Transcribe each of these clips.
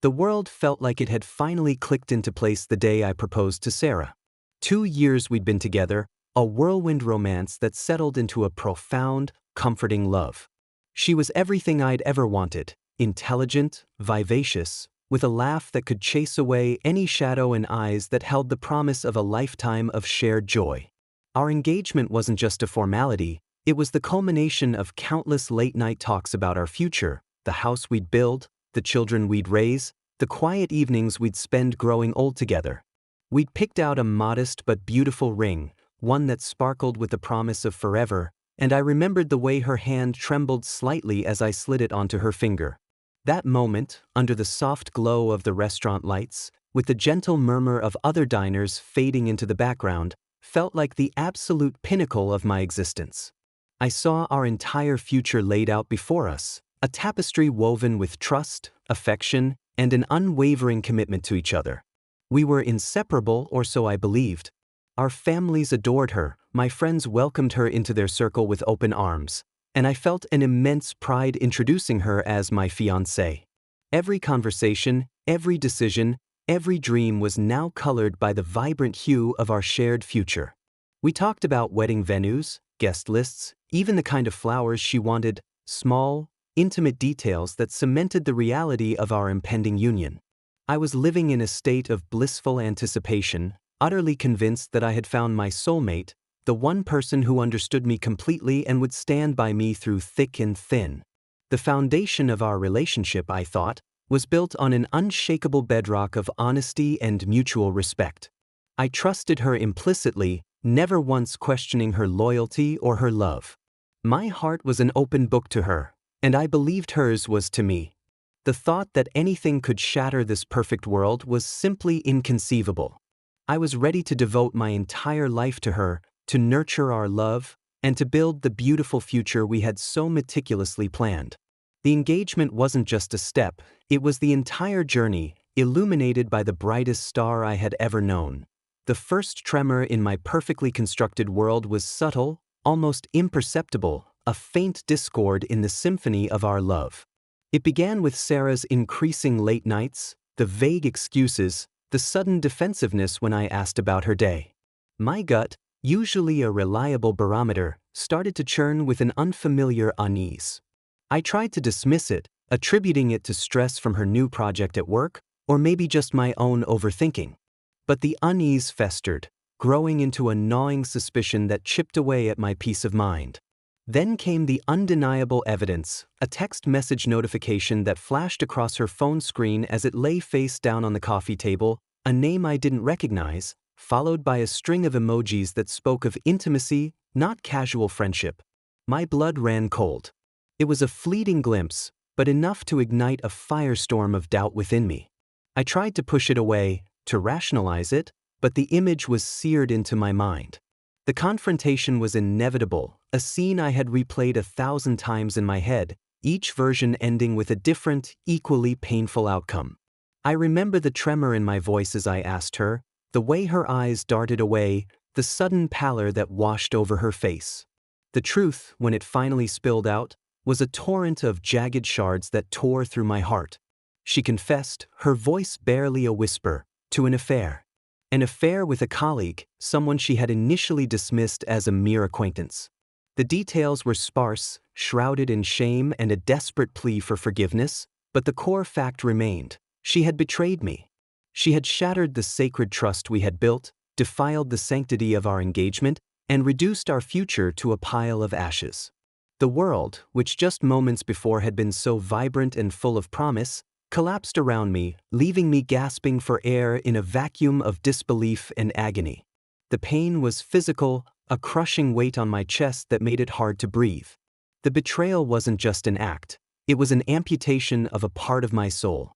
The world felt like it had finally clicked into place the day I proposed to Sarah. 2 years we'd been together, a whirlwind romance that settled into a profound, comforting love. She was everything I'd ever wanted, intelligent, vivacious, with a laugh that could chase away any shadow and eyes that held the promise of a lifetime of shared joy. Our engagement wasn't just a formality, it was the culmination of countless late-night talks about our future, the house we'd build, the children we'd raise, the quiet evenings we'd spend growing old together. We'd picked out a modest but beautiful ring, one that sparkled with the promise of forever, and I remembered the way her hand trembled slightly as I slid it onto her finger. That moment, under the soft glow of the restaurant lights, with the gentle murmur of other diners fading into the background, felt like the absolute pinnacle of my existence. I saw our entire future laid out before us, a tapestry woven with trust, affection, and an unwavering commitment to each other. We were inseparable, or so I believed. Our families adored her, my friends welcomed her into their circle with open arms, and I felt an immense pride introducing her as my fiancée. Every conversation, every decision, every dream was now colored by the vibrant hue of our shared future. We talked about wedding venues, guest lists, even the kind of flowers she wanted, small, intimate details that cemented the reality of our impending union. I was living in a state of blissful anticipation, utterly convinced that I had found my soulmate, the one person who understood me completely and would stand by me through thick and thin. The foundation of our relationship, I thought, was built on an unshakable bedrock of honesty and mutual respect. I trusted her implicitly, never once questioning her loyalty or her love. My heart was an open book to her, and I believed hers was to me. The thought that anything could shatter this perfect world was simply inconceivable. I was ready to devote my entire life to her, to nurture our love, and to build the beautiful future we had so meticulously planned. The engagement wasn't just a step, it was the entire journey, illuminated by the brightest star I had ever known. The first tremor in my perfectly constructed world was subtle, almost imperceptible, a faint discord in the symphony of our love. It began with Sarah's increasing late nights, the vague excuses, the sudden defensiveness when I asked about her day. My gut, usually a reliable barometer, started to churn with an unfamiliar unease. I tried to dismiss it, attributing it to stress from her new project at work, or maybe just my own overthinking. But the unease festered, growing into a gnawing suspicion that chipped away at my peace of mind. Then came the undeniable evidence, a text message notification that flashed across her phone screen as it lay face down on the coffee table, a name I didn't recognize, followed by a string of emojis that spoke of intimacy, not casual friendship. My blood ran cold. It was a fleeting glimpse, but enough to ignite a firestorm of doubt within me. I tried to push it away, to rationalize it, but the image was seared into my mind. The confrontation was inevitable, a scene I had replayed 1,000 times in my head, each version ending with a different, equally painful outcome. I remember the tremor in my voice as I asked her, the way her eyes darted away, the sudden pallor that washed over her face. The truth, when it finally spilled out, was a torrent of jagged shards that tore through my heart. She confessed, her voice barely a whisper, to an affair. An affair with a colleague, someone she had initially dismissed as a mere acquaintance. The details were sparse, shrouded in shame and a desperate plea for forgiveness, but the core fact remained. She had betrayed me. She had shattered the sacred trust we had built, defiled the sanctity of our engagement, and reduced our future to a pile of ashes. The world, which just moments before had been so vibrant and full of promise, collapsed around me, leaving me gasping for air in a vacuum of disbelief and agony. The pain was physical, a crushing weight on my chest that made it hard to breathe. The betrayal wasn't just an act, it was an amputation of a part of my soul.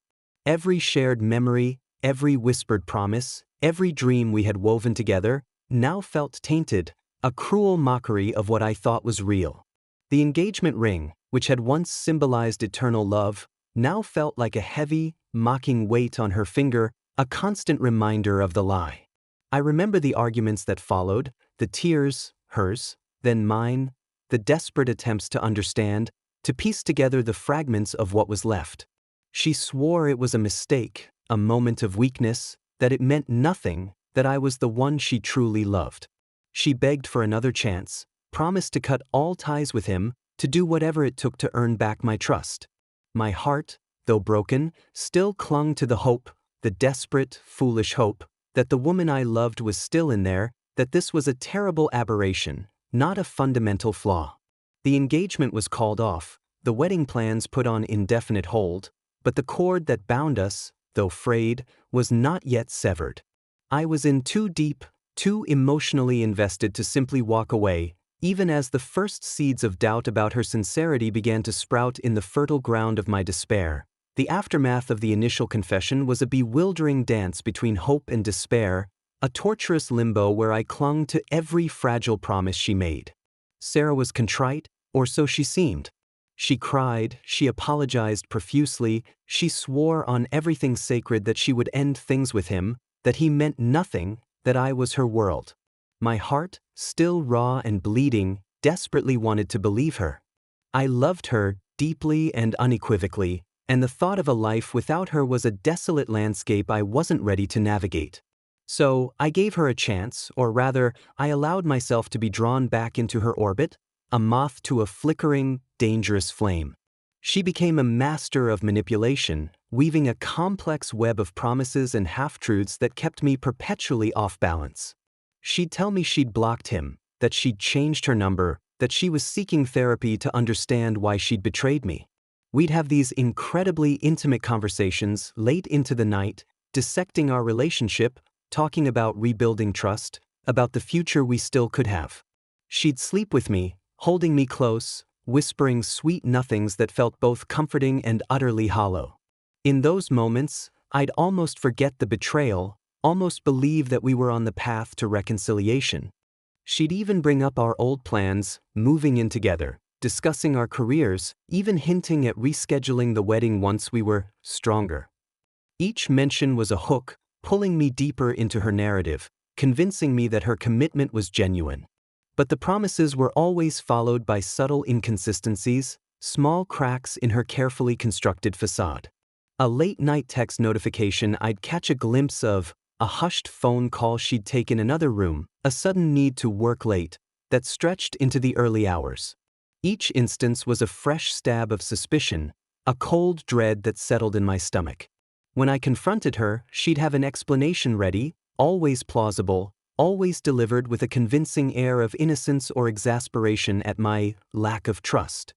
Every shared memory, every whispered promise, every dream we had woven together, now felt tainted, a cruel mockery of what I thought was real. The engagement ring, which had once symbolized eternal love, now felt like a heavy, mocking weight on her finger, a constant reminder of the lie. I remember the arguments that followed, the tears, hers, then mine, the desperate attempts to understand, to piece together the fragments of what was left. She swore it was a mistake, a moment of weakness, that it meant nothing, that I was the one she truly loved. She begged for another chance, promised to cut all ties with him, to do whatever it took to earn back my trust. My heart, though broken, still clung to the hope, the desperate, foolish hope, that the woman I loved was still in there, that this was a terrible aberration, not a fundamental flaw. The engagement was called off, the wedding plans put on indefinite hold, but the cord that bound us, though frayed, was not yet severed. I was in too deep, too emotionally invested to simply walk away, even as the first seeds of doubt about her sincerity began to sprout in the fertile ground of my despair. The aftermath of the initial confession was a bewildering dance between hope and despair, a torturous limbo where I clung to every fragile promise she made. Sarah was contrite, or so she seemed. She cried, she apologized profusely, she swore on everything sacred that she would end things with him, that he meant nothing, that I was her world. My heart, still raw and bleeding, desperately wanted to believe her. I loved her deeply and unequivocally, and the thought of a life without her was a desolate landscape I wasn't ready to navigate. So, I gave her a chance, or rather, I allowed myself to be drawn back into her orbit, a moth to a flickering, dangerous flame. She became a master of manipulation, weaving a complex web of promises and half-truths that kept me perpetually off balance. She'd tell me she'd blocked him, that she'd changed her number, that she was seeking therapy to understand why she'd betrayed me. We'd have these incredibly intimate conversations late into the night, dissecting our relationship, talking about rebuilding trust, about the future we still could have. She'd sleep with me, holding me close, whispering sweet nothings that felt both comforting and utterly hollow. In those moments, I'd almost forget the betrayal, almost believe that we were on the path to reconciliation. She'd even bring up our old plans, moving in together, discussing our careers, even hinting at rescheduling the wedding once we were stronger. Each mention was a hook, pulling me deeper into her narrative, convincing me that her commitment was genuine. But the promises were always followed by subtle inconsistencies, small cracks in her carefully constructed facade. A late-night text notification I'd catch a glimpse of, a hushed phone call she'd take in another room, a sudden need to work late, that stretched into the early hours. Each instance was a fresh stab of suspicion, a cold dread that settled in my stomach. When I confronted her, she'd have an explanation ready, always plausible, always delivered with a convincing air of innocence or exasperation at my lack of trust.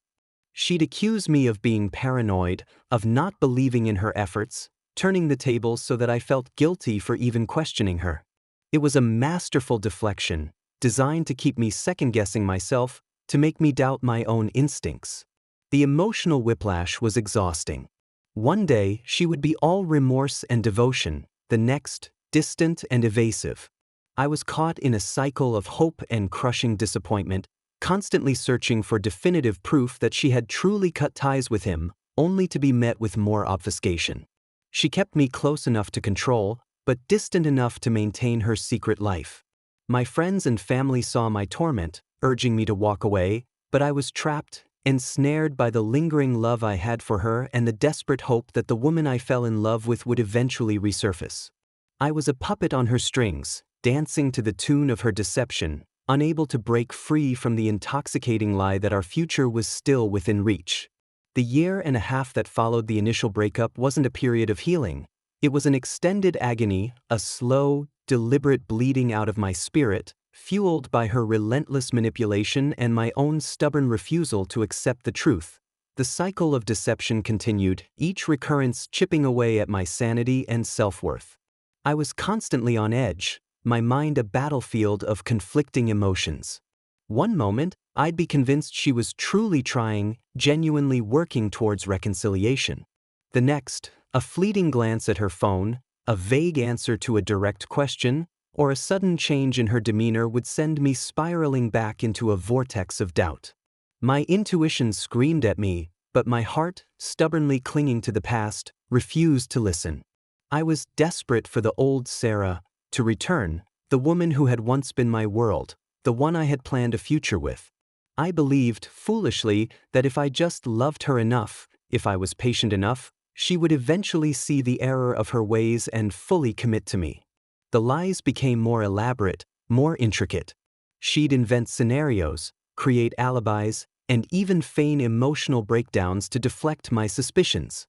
She'd accuse me of being paranoid, of not believing in her efforts, turning the tables so that I felt guilty for even questioning her. It was a masterful deflection, designed to keep me second-guessing myself, to make me doubt my own instincts. The emotional whiplash was exhausting. One day, she would be all remorse and devotion, the next, distant and evasive. I was caught in a cycle of hope and crushing disappointment, constantly searching for definitive proof that she had truly cut ties with him, only to be met with more obfuscation. She kept me close enough to control, but distant enough to maintain her secret life. My friends and family saw my torment, urging me to walk away, but I was trapped, ensnared by the lingering love I had for her and the desperate hope that the woman I fell in love with would eventually resurface. I was a puppet on her strings, dancing to the tune of her deception, unable to break free from the intoxicating lie that our future was still within reach. The year and a half that followed the initial breakup wasn't a period of healing. It was an extended agony, a slow, deliberate bleeding out of my spirit, fueled by her relentless manipulation and my own stubborn refusal to accept the truth. The cycle of deception continued, each recurrence chipping away at my sanity and self-worth. I was constantly on edge, my mind a battlefield of conflicting emotions. One moment, I'd be convinced she was truly trying, genuinely working towards reconciliation. The next, a fleeting glance at her phone, a vague answer to a direct question, or a sudden change in her demeanor would send me spiraling back into a vortex of doubt. My intuition screamed at me, but my heart, stubbornly clinging to the past, refused to listen. I was desperate for the old Sarah to return, the woman who had once been my world, the one I had planned a future with. I believed, foolishly, that if I just loved her enough, if I was patient enough, She would eventually see the error of her ways and fully commit to me. The lies became more elaborate, more intricate. She'd invent scenarios, create alibis, and even feign emotional breakdowns to deflect my suspicions.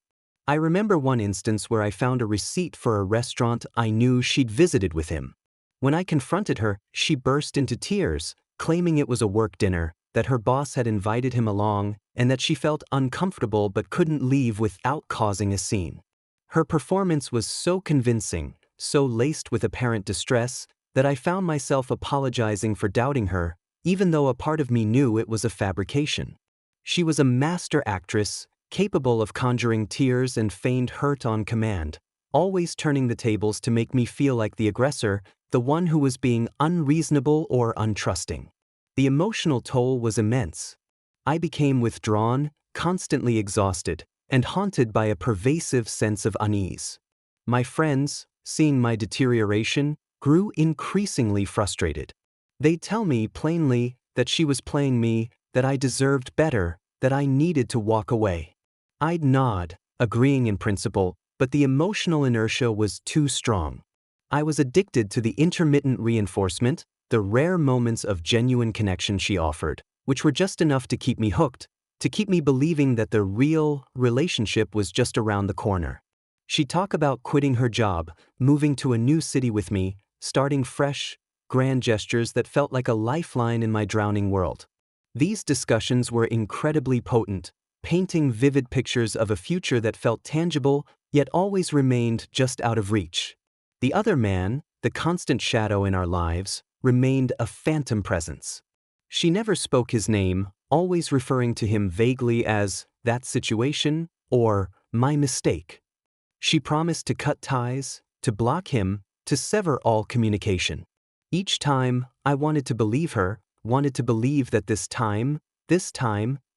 I remember one instance where I found a receipt for a restaurant I knew she'd visited with him. When I confronted her, she burst into tears, claiming it was a work dinner, that her boss had invited him along, and that she felt uncomfortable but couldn't leave without causing a scene. Her performance was so convincing, so laced with apparent distress, that I found myself apologizing for doubting her, even though a part of me knew it was a fabrication. She was a master actress, capable of conjuring tears and feigned hurt on command, always turning the tables to make me feel like the aggressor, the one who was being unreasonable or untrusting. The emotional toll was immense. I became withdrawn, constantly exhausted, and haunted by a pervasive sense of unease. My friends, seeing my deterioration, grew increasingly frustrated. They'd tell me plainly that she was playing me, that I deserved better, that I needed to walk away. I'd nod, agreeing in principle, but the emotional inertia was too strong. I was addicted to the intermittent reinforcement, the rare moments of genuine connection she offered, which were just enough to keep me hooked, to keep me believing that the real relationship was just around the corner. She'd talk about quitting her job, moving to a new city with me, starting fresh, grand gestures that felt like a lifeline in my drowning world. These discussions were incredibly potent, painting vivid pictures of a future that felt tangible, yet always remained just out of reach. The other man, the constant shadow in our lives, remained a phantom presence. She never spoke his name, always referring to him vaguely as that situation or my mistake. She promised to cut ties, to block him, to sever all communication. Each time, I wanted to believe her, wanted to believe that this time,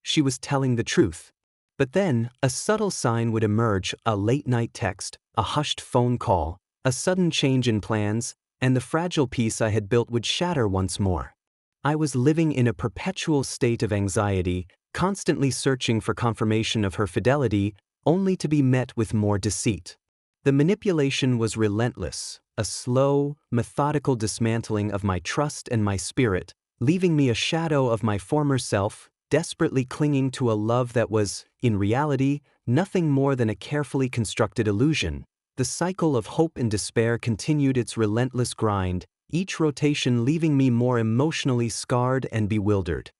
she was telling the truth. But then, a subtle sign would emerge, a late-night text, a hushed phone call, a sudden change in plans, and the fragile peace I had built would shatter once more. I was living in a perpetual state of anxiety, constantly searching for confirmation of her fidelity, only to be met with more deceit. The manipulation was relentless, a slow, methodical dismantling of my trust and my spirit, leaving me a shadow of my former self, desperately clinging to a love that was, in reality, nothing more than a carefully constructed illusion. The cycle of hope and despair continued its relentless grind, each rotation leaving me more emotionally scarred and bewildered.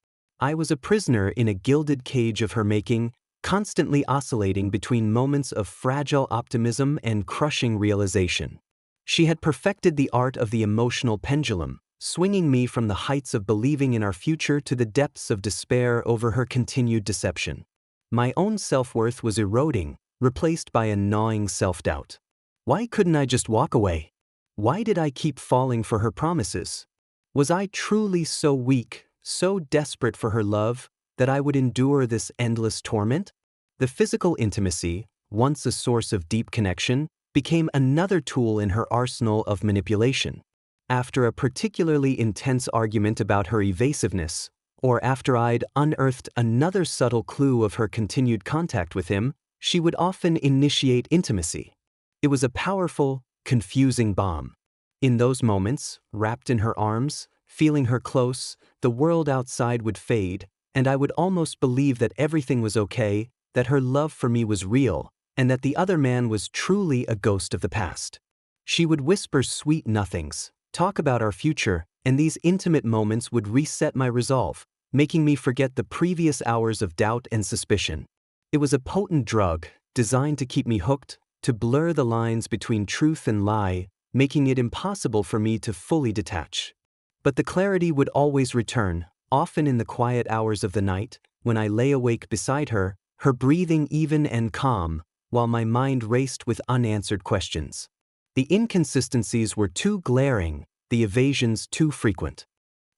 I was a prisoner in a gilded cage of her making, constantly oscillating between moments of fragile optimism and crushing realization. She had perfected the art of the emotional pendulum, swinging me from the heights of believing in our future to the depths of despair over her continued deception. My own self-worth was eroding, replaced by a gnawing self-doubt. Why couldn't I just walk away? Why did I keep falling for her promises? Was I truly so weak, so desperate for her love, that I would endure this endless torment? The physical intimacy, once a source of deep connection, became another tool in her arsenal of manipulation. After a particularly intense argument about her evasiveness, or after I'd unearthed another subtle clue of her continued contact with him, she would often initiate intimacy. It was a powerful, confusing bomb. In those moments, wrapped in her arms, feeling her close, the world outside would fade, and I would almost believe that everything was okay, that her love for me was real, and that the other man was truly a ghost of the past. She would whisper sweet nothings, talk about our future, and these intimate moments would reset my resolve, making me forget the previous hours of doubt and suspicion. It was a potent drug, designed to keep me hooked, to blur the lines between truth and lie, making it impossible for me to fully detach. But the clarity would always return, often in the quiet hours of the night, when I lay awake beside her, her breathing even and calm, while my mind raced with unanswered questions. The inconsistencies were too glaring, the evasions too frequent.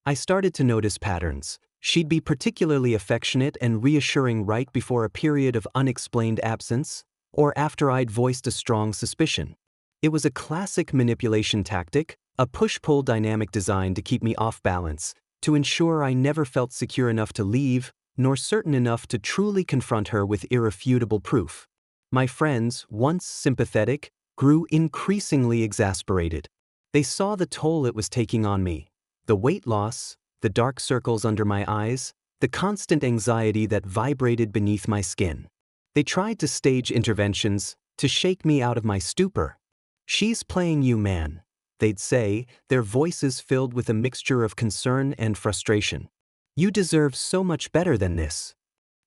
I started to notice patterns. She'd be particularly affectionate and reassuring right before a period of unexplained absence, or after I'd voiced a strong suspicion. It was a classic manipulation tactic, a push-pull dynamic designed to keep me off balance, to ensure I never felt secure enough to leave, nor certain enough to truly confront her with irrefutable proof. My friends, once sympathetic, grew increasingly exasperated. They saw the toll it was taking on me. The weight loss, the dark circles under my eyes, the constant anxiety that vibrated beneath my skin. They tried to stage interventions, to shake me out of my stupor. "She's playing you, man," they'd say, their voices filled with a mixture of concern and frustration. "You deserve so much better than this."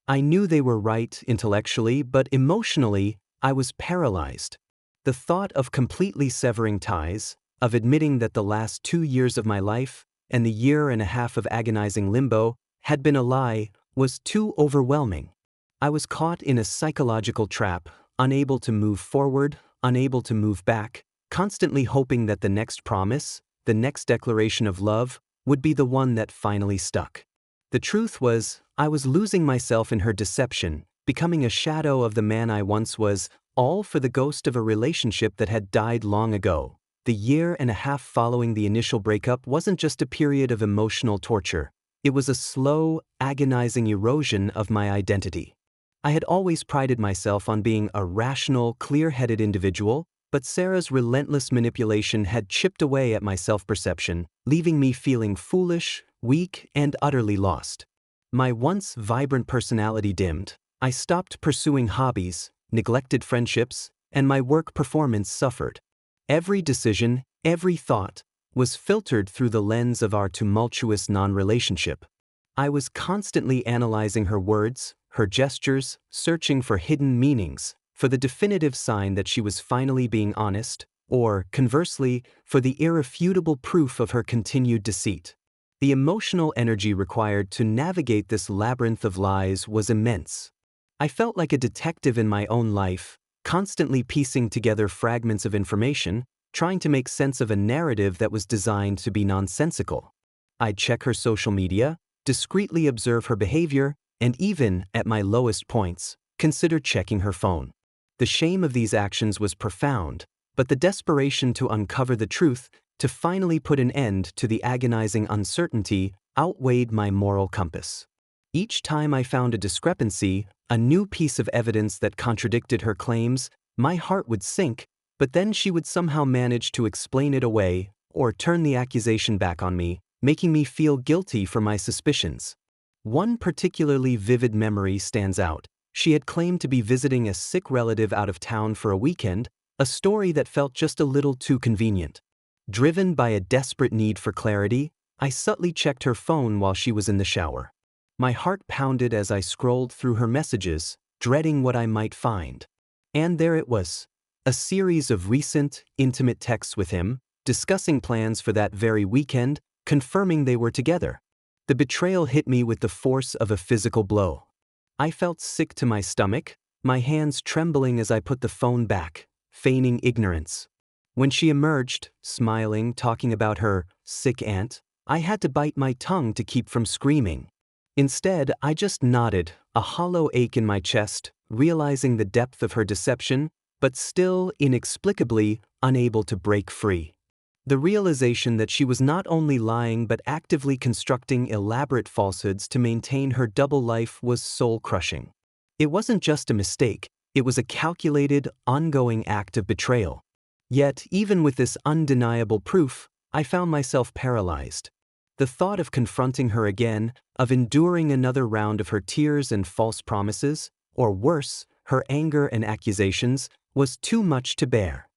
I knew they were right intellectually, but emotionally, I was paralyzed. The thought of completely severing ties, of admitting that the last 2 years of my life, and the year and a half of agonizing limbo, had been a lie, was too overwhelming. I was caught in a psychological trap, unable to move forward, unable to move back, constantly hoping that the next promise, the next declaration of love, would be the one that finally stuck. The truth was, I was losing myself in her deception, becoming a shadow of the man I once was, all for the ghost of a relationship that had died long ago. The year and a half following the initial breakup wasn't just a period of emotional torture. It was a slow, agonizing erosion of my identity. I had always prided myself on being a rational, clear-headed individual, but Sarah's relentless manipulation had chipped away at my self-perception, leaving me feeling foolish, weak, and utterly lost. My once vibrant personality dimmed. I stopped pursuing hobbies, neglected friendships, and my work performance suffered. Every decision, every thought, was filtered through the lens of our tumultuous non-relationship. I was constantly analyzing her words, her gestures, searching for hidden meanings, for the definitive sign that she was finally being honest, or, conversely, for the irrefutable proof of her continued deceit. The emotional energy required to navigate this labyrinth of lies was immense. I felt like a detective in my own life, constantly piecing together fragments of information, trying to make sense of a narrative that was designed to be nonsensical. I'd check her social media, discreetly observe her behavior, and even, at my lowest points, consider checking her phone. The shame of these actions was profound, but the desperation to uncover the truth, to finally put an end to the agonizing uncertainty, outweighed my moral compass. Each time I found a discrepancy, a new piece of evidence that contradicted her claims, my heart would sink, but then she would somehow manage to explain it away, or turn the accusation back on me, making me feel guilty for my suspicions. One particularly vivid memory stands out. She had claimed to be visiting a sick relative out of town for a weekend, a story that felt just a little too convenient. Driven by a desperate need for clarity, I subtly checked her phone while she was in the shower. My heart pounded as I scrolled through her messages, dreading what I might find. And there it was. A series of recent, intimate texts with him, discussing plans for that very weekend, confirming they were together. The betrayal hit me with the force of a physical blow. I felt sick to my stomach, my hands trembling as I put the phone back, feigning ignorance. When she emerged, smiling, talking about her sick aunt, I had to bite my tongue to keep from screaming. Instead, I just nodded, a hollow ache in my chest, realizing the depth of her deception, but still, inexplicably, unable to break free. The realization that she was not only lying but actively constructing elaborate falsehoods to maintain her double life was soul-crushing. It wasn't just a mistake, it was a calculated, ongoing act of betrayal. Yet, even with this undeniable proof, I found myself paralyzed. The thought of confronting her again, of enduring another round of her tears and false promises, or worse, her anger and accusations, was too much to bear.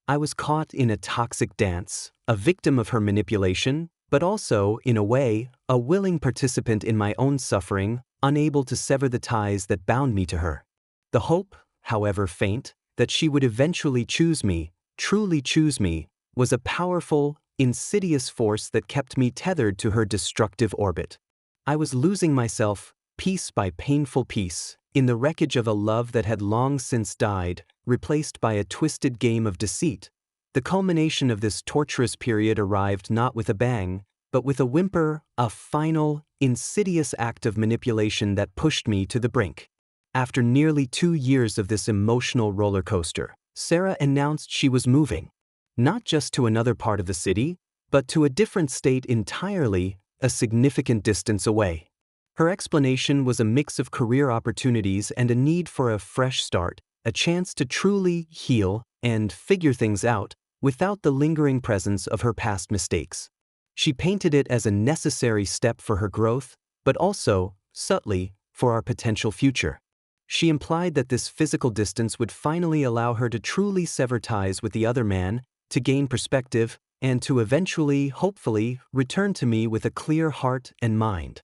I was caught in a toxic dance, a victim of her manipulation, but also, in a way, a willing participant in my own suffering, unable to sever the ties that bound me to her. The hope, however faint, that she would eventually choose me, truly choose me, was a powerful, insidious force that kept me tethered to her destructive orbit. I was losing myself, piece by painful piece, in the wreckage of a love that had long since died, replaced by a twisted game of deceit. The culmination of this torturous period arrived not with a bang, but with a whimper, a final, insidious act of manipulation that pushed me to the brink. After nearly 2 years of this emotional roller coaster, Sarah announced she was moving. Not just to another part of the city, but to a different state entirely, a significant distance away. Her explanation was a mix of career opportunities and a need for a fresh start, a chance to truly heal and figure things out without the lingering presence of her past mistakes. She painted it as a necessary step for her growth, but also, subtly, for our potential future. She implied that this physical distance would finally allow her to truly sever ties with the other man, to gain perspective, and to eventually, hopefully, return to me with a clear heart and mind.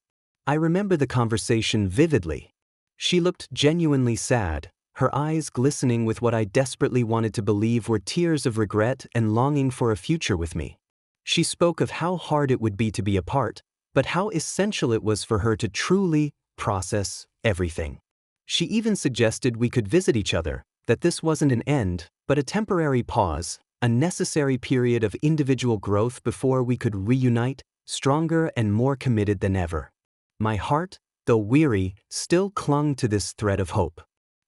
I remember the conversation vividly. She looked genuinely sad, her eyes glistening with what I desperately wanted to believe were tears of regret and longing for a future with me. She spoke of how hard it would be to be apart, but how essential it was for her to truly process everything. She even suggested we could visit each other, that this wasn't an end, but a temporary pause, a necessary period of individual growth before we could reunite, stronger and more committed than ever. My heart, though weary, still clung to this thread of hope.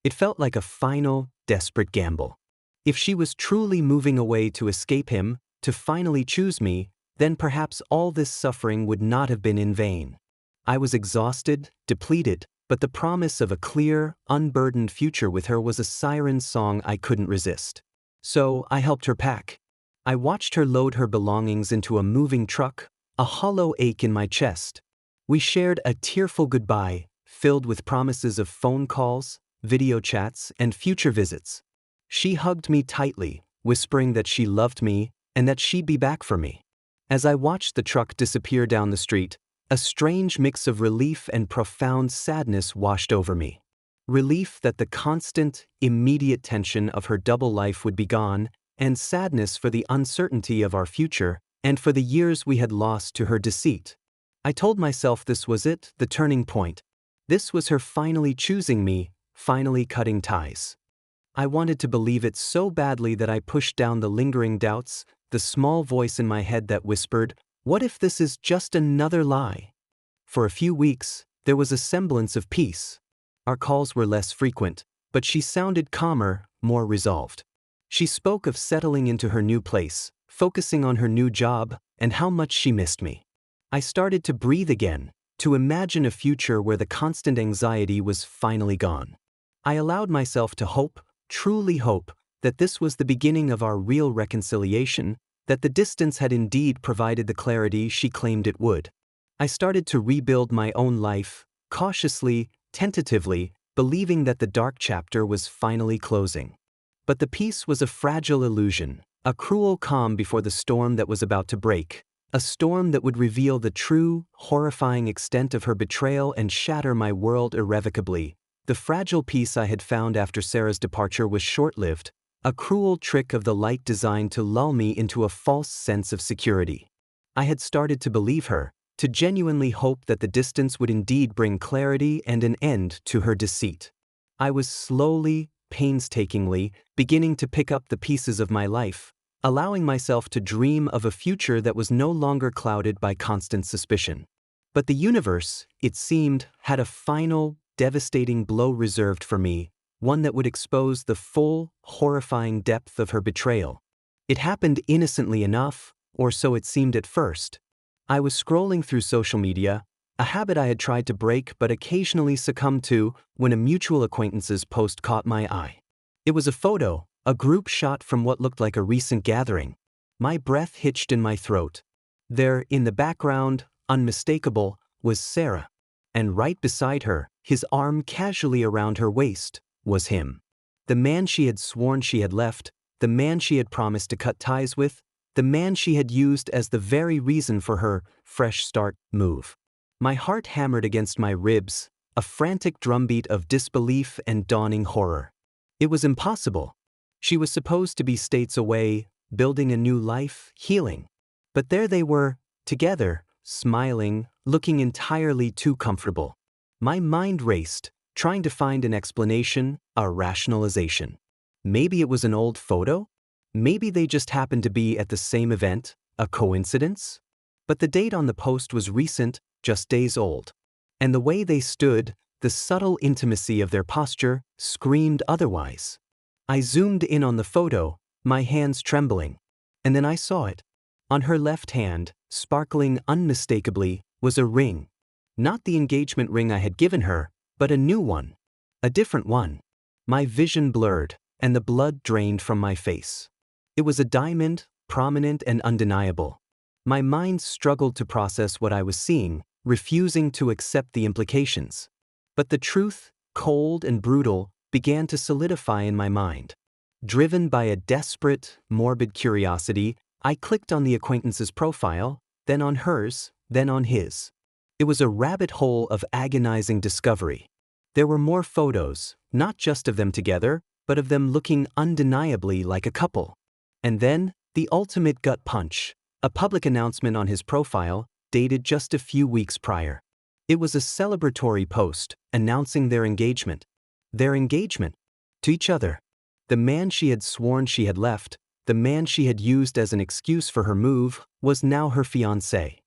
It felt like a final, desperate gamble. If she was truly moving away to escape him, to finally choose me, then perhaps all this suffering would not have been in vain. I was exhausted, depleted, but the promise of a clear, unburdened future with her was a siren song I couldn't resist. So I helped her pack. I watched her load her belongings into a moving truck, a hollow ache in my chest. We shared a tearful goodbye, filled with promises of phone calls, video chats, and future visits. She hugged me tightly, whispering that she loved me and that she'd be back for me. As I watched the truck disappear down the street, a strange mix of relief and profound sadness washed over me. Relief that the constant, immediate tension of her double life would be gone, and sadness for the uncertainty of our future and for the years we had lost to her deceit. I told myself this was it, the turning point. This was her finally choosing me, finally cutting ties. I wanted to believe it so badly that I pushed down the lingering doubts, the small voice in my head that whispered, "What if this is just another lie?" For a few weeks, there was a semblance of peace. Our calls were less frequent, but she sounded calmer, more resolved. She spoke of settling into her new place, focusing on her new job, and how much she missed me. I started to breathe again, to imagine a future where the constant anxiety was finally gone. I allowed myself to hope, truly hope, that this was the beginning of our real reconciliation, that the distance had indeed provided the clarity she claimed it would. I started to rebuild my own life, cautiously, tentatively, believing that the dark chapter was finally closing. But the peace was a fragile illusion, a cruel calm before the storm that was about to break, a storm that would reveal the true, horrifying extent of her betrayal and shatter my world irrevocably. The fragile peace I had found after Sarah's departure was short-lived, a cruel trick of the light designed to lull me into a false sense of security. I had started to believe her, to genuinely hope that the distance would indeed bring clarity and an end to her deceit. I was slowly, painstakingly, beginning to pick up the pieces of my life, allowing myself to dream of a future that was no longer clouded by constant suspicion. But the universe, it seemed, had a final, devastating blow reserved for me, one that would expose the full, horrifying depth of her betrayal. It happened innocently enough, or so it seemed at first. I was scrolling through social media, a habit I had tried to break but occasionally succumbed to, when a mutual acquaintance's post caught my eye. It was a photo, a group shot from what looked like a recent gathering. My breath hitched in my throat. There, in the background, unmistakable, was Sarah. And right beside her, his arm casually around her waist, was him. The man she had sworn she had left, the man she had promised to cut ties with, the man she had used as the very reason for her fresh start move. My heart hammered against my ribs, a frantic drumbeat of disbelief and dawning horror. It was impossible. She was supposed to be states away, building a new life, healing. But there they were, together, smiling, looking entirely too comfortable. My mind raced, trying to find an explanation, a rationalization. Maybe it was an old photo? Maybe they just happened to be at the same event, a coincidence? But the date on the post was recent, just days old. And the way they stood, the subtle intimacy of their posture, screamed otherwise. I zoomed in on the photo, my hands trembling. And then I saw it. On her left hand, sparkling unmistakably, was a ring. Not the engagement ring I had given her, but a new one. A different one. My vision blurred, and the blood drained from my face. It was a diamond, prominent and undeniable. My mind struggled to process what I was seeing, refusing to accept the implications. But the truth, cold and brutal, began to solidify in my mind. Driven by a desperate, morbid curiosity, I clicked on the acquaintance's profile, then on hers, then on his. It was a rabbit hole of agonizing discovery. There were more photos, not just of them together, but of them looking undeniably like a couple. And then, the ultimate gut punch, a public announcement on his profile, dated just a few weeks prior. It was a celebratory post, announcing their engagement. Their engagement. To each other. The man she had sworn she had left, the man she had used as an excuse for her move, was now her fiancé.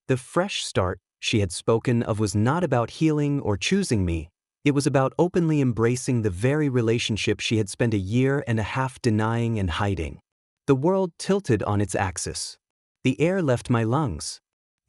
The fresh start she had spoken of was not about healing or choosing me. It was about openly embracing the very relationship she had spent a year and a half denying and hiding. The world tilted on its axis. The air left my lungs.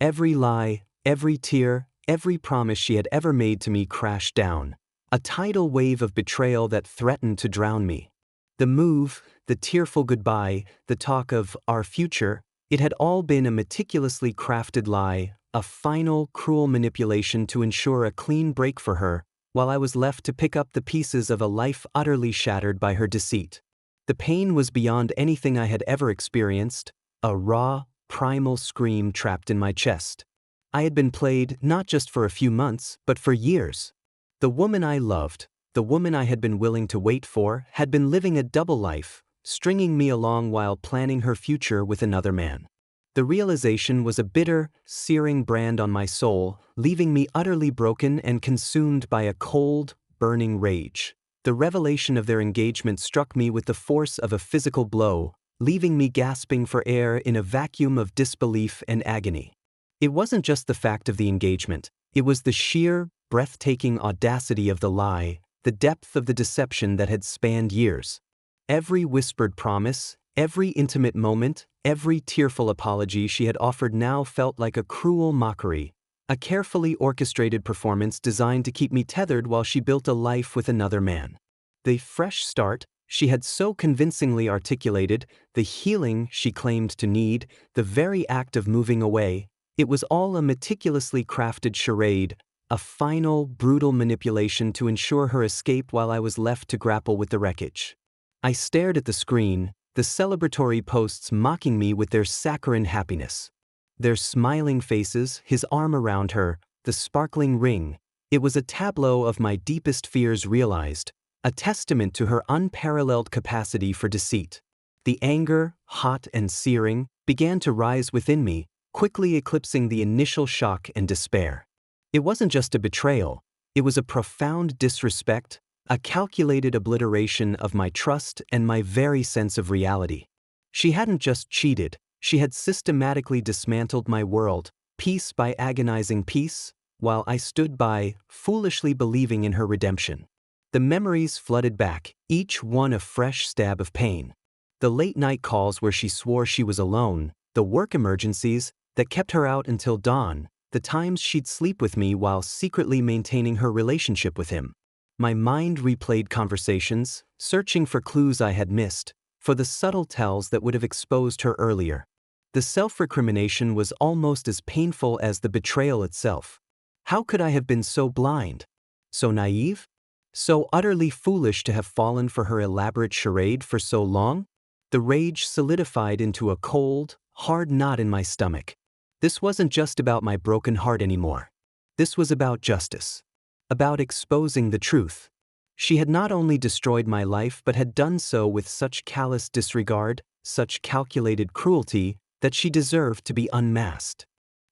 Every lie, every tear, every promise she had ever made to me crashed down. A tidal wave of betrayal that threatened to drown me. The move, the tearful goodbye, the talk of our future, it had all been a meticulously crafted lie, a final, cruel manipulation to ensure a clean break for her, while I was left to pick up the pieces of a life utterly shattered by her deceit. The pain was beyond anything I had ever experienced, a raw, primal scream trapped in my chest. I had been played not just for a few months, but for years. The woman I loved, the woman I had been willing to wait for, had been living a double life, stringing me along while planning her future with another man. The realization was a bitter, searing brand on my soul, leaving me utterly broken and consumed by a cold, burning rage. The revelation of their engagement struck me with the force of a physical blow, leaving me gasping for air in a vacuum of disbelief and agony. It wasn't just the fact of the engagement, it was the sheer, breathtaking audacity of the lie, the depth of the deception that had spanned years. Every whispered promise, every intimate moment, every tearful apology she had offered now felt like a cruel mockery, a carefully orchestrated performance designed to keep me tethered while she built a life with another man. The fresh start she had so convincingly articulated, the healing she claimed to need, the very act of moving away, it was all a meticulously crafted charade, a final, brutal manipulation to ensure her escape while I was left to grapple with the wreckage. I stared at the screen, the celebratory posts mocking me with their saccharine happiness. Their smiling faces, his arm around her, the sparkling ring. It was a tableau of my deepest fears realized, a testament to her unparalleled capacity for deceit. The anger, hot and searing, began to rise within me, quickly eclipsing the initial shock and despair. It wasn't just a betrayal, it was a profound disrespect, a calculated obliteration of my trust and my very sense of reality. She hadn't just cheated, she had systematically dismantled my world, piece by agonizing piece, while I stood by, foolishly believing in her redemption. The memories flooded back, each one a fresh stab of pain. The late-night calls where she swore she was alone, the work emergencies that kept her out until dawn, the times she'd sleep with me while secretly maintaining her relationship with him. My mind replayed conversations, searching for clues I had missed, for the subtle tells that would have exposed her earlier. The self-recrimination was almost as painful as the betrayal itself. How could I have been so blind? So naive? So utterly foolish to have fallen for her elaborate charade for so long? The rage solidified into a cold, hard knot in my stomach. This wasn't just about my broken heart anymore. This was about justice. About exposing the truth. She had not only destroyed my life but had done so with such callous disregard, such calculated cruelty, that she deserved to be unmasked.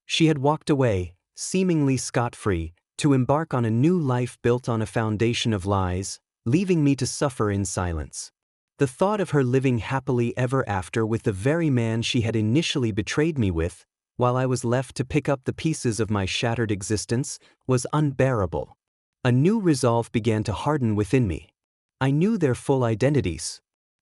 She had walked away, seemingly scot-free, to embark on a new life built on a foundation of lies, leaving me to suffer in silence. The thought of her living happily ever after with the very man she had initially betrayed me with, while I was left to pick up the pieces of my shattered existence, was unbearable. A new resolve began to harden within me. I knew their full identities.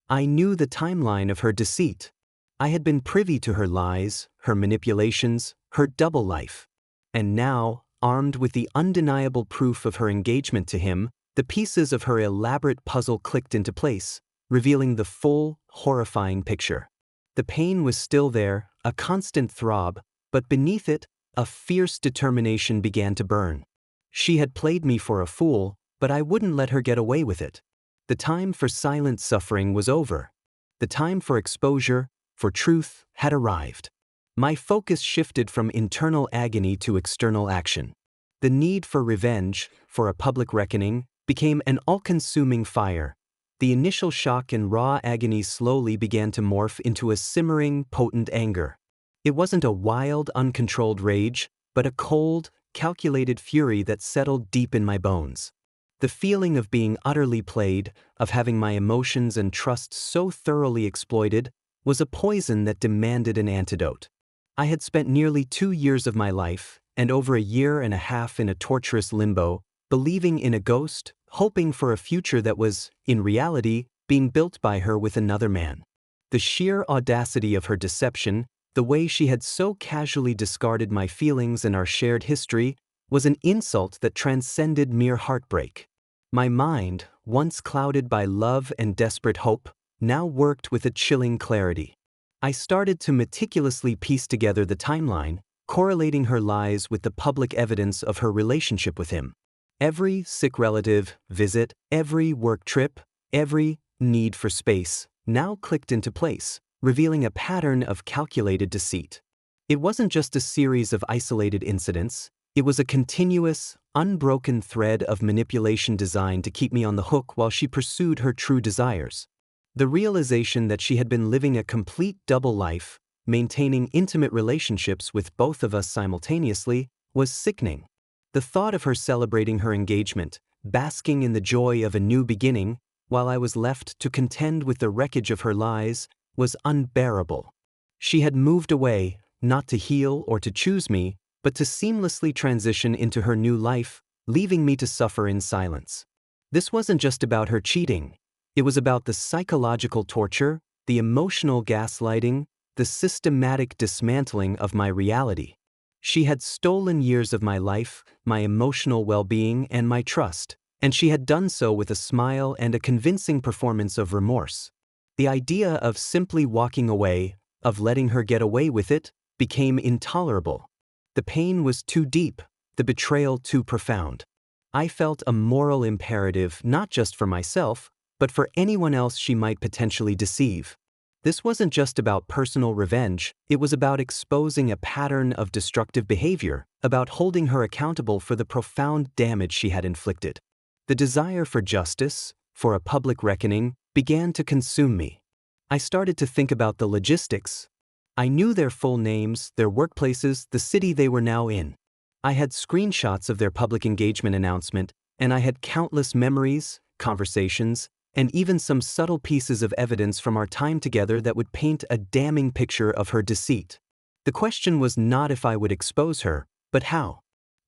I knew the timeline of her deceit. I had been privy to her lies, her manipulations, her double life. And now, armed with the undeniable proof of her engagement to him, The pieces of her elaborate puzzle clicked into place, revealing the full, horrifying picture. The pain was still there, a constant throb, but beneath it, a fierce determination began to burn. She had played me for a fool, but I wouldn't let her get away with it. The time for silent suffering was over. The time for exposure, for truth, had arrived. My focus shifted from internal agony to external action. The need for revenge, for a public reckoning, became an all-consuming fire. The initial shock and raw agony slowly began to morph into a simmering, potent anger. It wasn't a wild, uncontrolled rage, but a cold, calculated fury that settled deep in my bones. The feeling of being utterly played, of having my emotions and trust so thoroughly exploited, was a poison that demanded an antidote. I had spent nearly 2 years of my life, and over a year and a half in a torturous limbo, believing in a ghost, hoping for a future that was, in reality, being built by her with another man. The sheer audacity of her deception, the way she had so casually discarded my feelings and our shared history, was an insult that transcended mere heartbreak. My mind, once clouded by love and desperate hope, now worked with a chilling clarity. I started to meticulously piece together the timeline, correlating her lies with the public evidence of her relationship with him. Every sick relative visit, every work trip, every need for space, now clicked into place, revealing a pattern of calculated deceit. It wasn't just a series of isolated incidents, it was a continuous, unbroken thread of manipulation designed to keep me on the hook while she pursued her true desires. The realization that she had been living a complete double life, maintaining intimate relationships with both of us simultaneously, was sickening. The thought of her celebrating her engagement, basking in the joy of a new beginning, while I was left to contend with the wreckage of her lies, was unbearable. She had moved away, not to heal or to choose me, but to seamlessly transition into her new life, leaving me to suffer in silence. This wasn't just about her cheating. It was about the psychological torture, the emotional gaslighting, the systematic dismantling of my reality. She had stolen years of my life, my emotional well-being, and my trust, and she had done so with a smile and a convincing performance of remorse. The idea of simply walking away, of letting her get away with it, became intolerable. The pain was too deep, the betrayal too profound. I felt a moral imperative not just for myself, but for anyone else she might potentially deceive. This wasn't just about personal revenge, it was about exposing a pattern of destructive behavior, about holding her accountable for the profound damage she had inflicted. The desire for justice, for a public reckoning, began to consume me. I started to think about the logistics. I knew their full names, their workplaces, the city they were now in. I had screenshots of their public engagement announcement, and I had countless memories, conversations, and even some subtle pieces of evidence from our time together that would paint a damning picture of her deceit. The question was not if I would expose her, but how.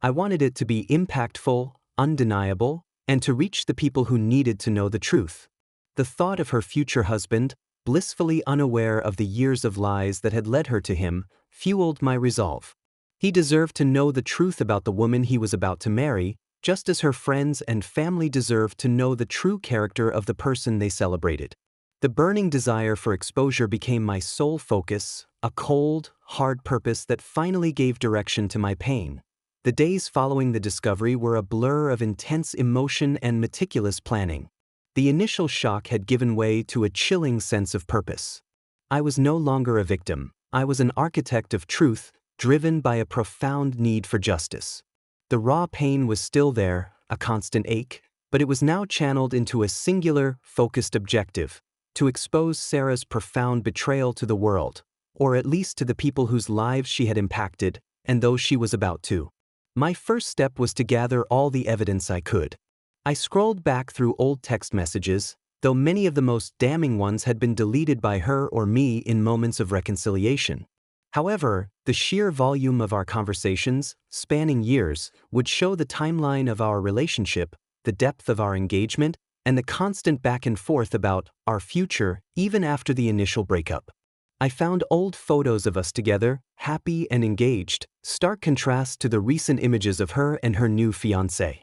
I wanted it to be impactful, undeniable, and to reach the people who needed to know the truth. The thought of her future husband, blissfully unaware of the years of lies that had led her to him, fueled my resolve. He deserved to know the truth about the woman he was about to marry, just as her friends and family deserved to know the true character of the person they celebrated. The burning desire for exposure became my sole focus, a cold, hard purpose that finally gave direction to my pain. The days following the discovery were a blur of intense emotion and meticulous planning. The initial shock had given way to a chilling sense of purpose. I was no longer a victim, I was an architect of truth, driven by a profound need for justice. The raw pain was still there, a constant ache, but it was now channeled into a singular, focused objective: to expose Sarah's profound betrayal to the world, or at least to the people whose lives she had impacted, and those she was about to. My first step was to gather all the evidence I could. I scrolled back through old text messages, though many of the most damning ones had been deleted by her or me in moments of reconciliation. However, the sheer volume of our conversations, spanning years, would show the timeline of our relationship, the depth of our engagement, and the constant back and forth about our future even after the initial breakup. I found old photos of us together, happy and engaged, stark contrast to the recent images of her and her new fiancé.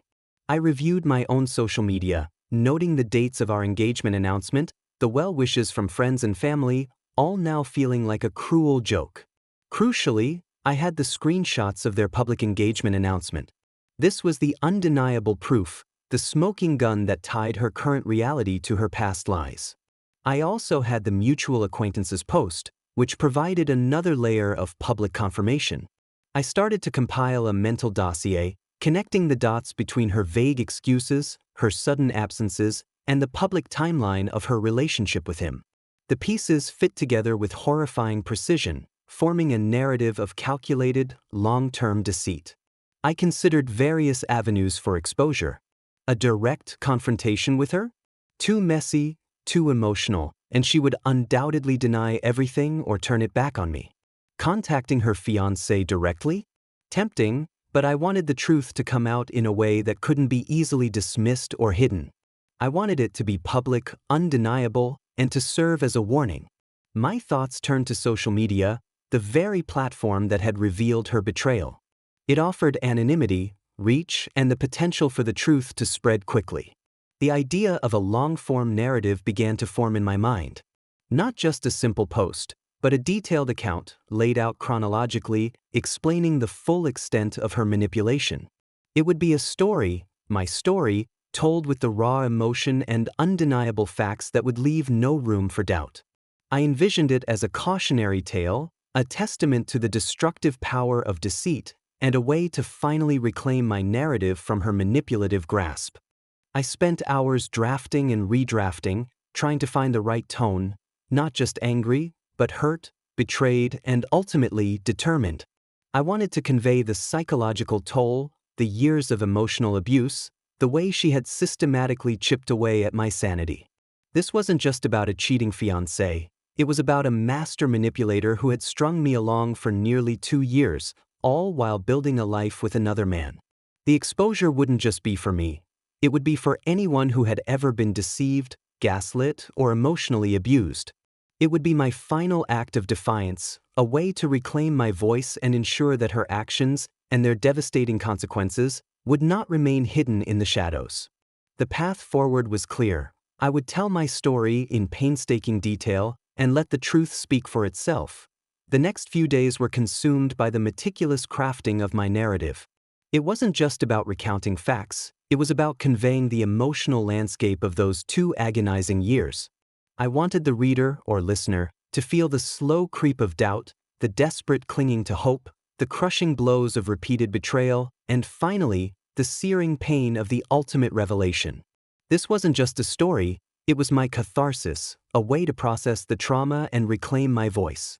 I reviewed my own social media, noting the dates of our engagement announcement, the well wishes from friends and family, all now feeling like a cruel joke. Crucially, I had the screenshots of their public engagement announcement. This was the undeniable proof, the smoking gun that tied her current reality to her past lies. I also had the mutual acquaintances post, which provided another layer of public confirmation. I started to compile a mental dossier, connecting the dots between her vague excuses, her sudden absences, and the public timeline of her relationship with him. The pieces fit together with horrifying precision, forming a narrative of calculated, long-term deceit. I considered various avenues for exposure. A direct confrontation with her? Too messy, too emotional, and she would undoubtedly deny everything or turn it back on me. Contacting her fiancé directly? Tempting, but I wanted the truth to come out in a way that couldn't be easily dismissed or hidden. I wanted it to be public, undeniable, and to serve as a warning. My thoughts turned to social media, the very platform that had revealed her betrayal. It offered anonymity, reach, and the potential for the truth to spread quickly. The idea of a long-form narrative began to form in my mind. Not just a simple post, but a detailed account, laid out chronologically, explaining the full extent of her manipulation. It would be a story, my story, told with the raw emotion and undeniable facts that would leave no room for doubt. I envisioned it as a cautionary tale, a testament to the destructive power of deceit, and a way to finally reclaim my narrative from her manipulative grasp. I spent hours drafting and redrafting, trying to find the right tone, not just angry, but hurt, betrayed, and ultimately determined. I wanted to convey the psychological toll, the years of emotional abuse, the way she had systematically chipped away at my sanity. This wasn't just about a cheating fiancé, it was about a master manipulator who had strung me along for nearly 2 years, all while building a life with another man. The exposure wouldn't just be for me, it would be for anyone who had ever been deceived, gaslit, or emotionally abused. It would be my final act of defiance, a way to reclaim my voice and ensure that her actions, and their devastating consequences, would not remain hidden in the shadows. The path forward was clear. I would tell my story in painstaking detail and let the truth speak for itself. The next few days were consumed by the meticulous crafting of my narrative. It wasn't just about recounting facts, it was about conveying the emotional landscape of those 2 agonizing years. I wanted the reader, or listener, to feel the slow creep of doubt, the desperate clinging to hope, the crushing blows of repeated betrayal, and finally, the searing pain of the ultimate revelation. This wasn't just a story, it was my catharsis, a way to process the trauma and reclaim my voice.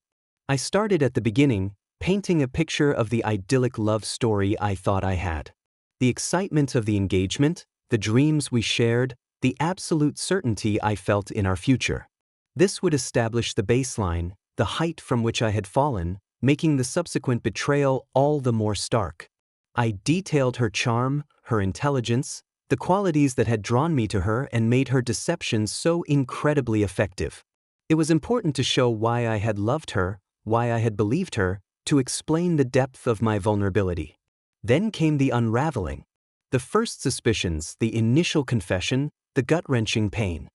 I started at the beginning, painting a picture of the idyllic love story I thought I had. The excitement of the engagement, the dreams we shared, the absolute certainty I felt in our future. This would establish the baseline, the height from which I had fallen, making the subsequent betrayal all the more stark. I detailed her charm, her intelligence, the qualities that had drawn me to her and made her deception so incredibly effective. It was important to show why I had loved her, why I had believed her, to explain the depth of my vulnerability. Then came the unraveling. The first suspicions, the initial confession, the gut-wrenching pain.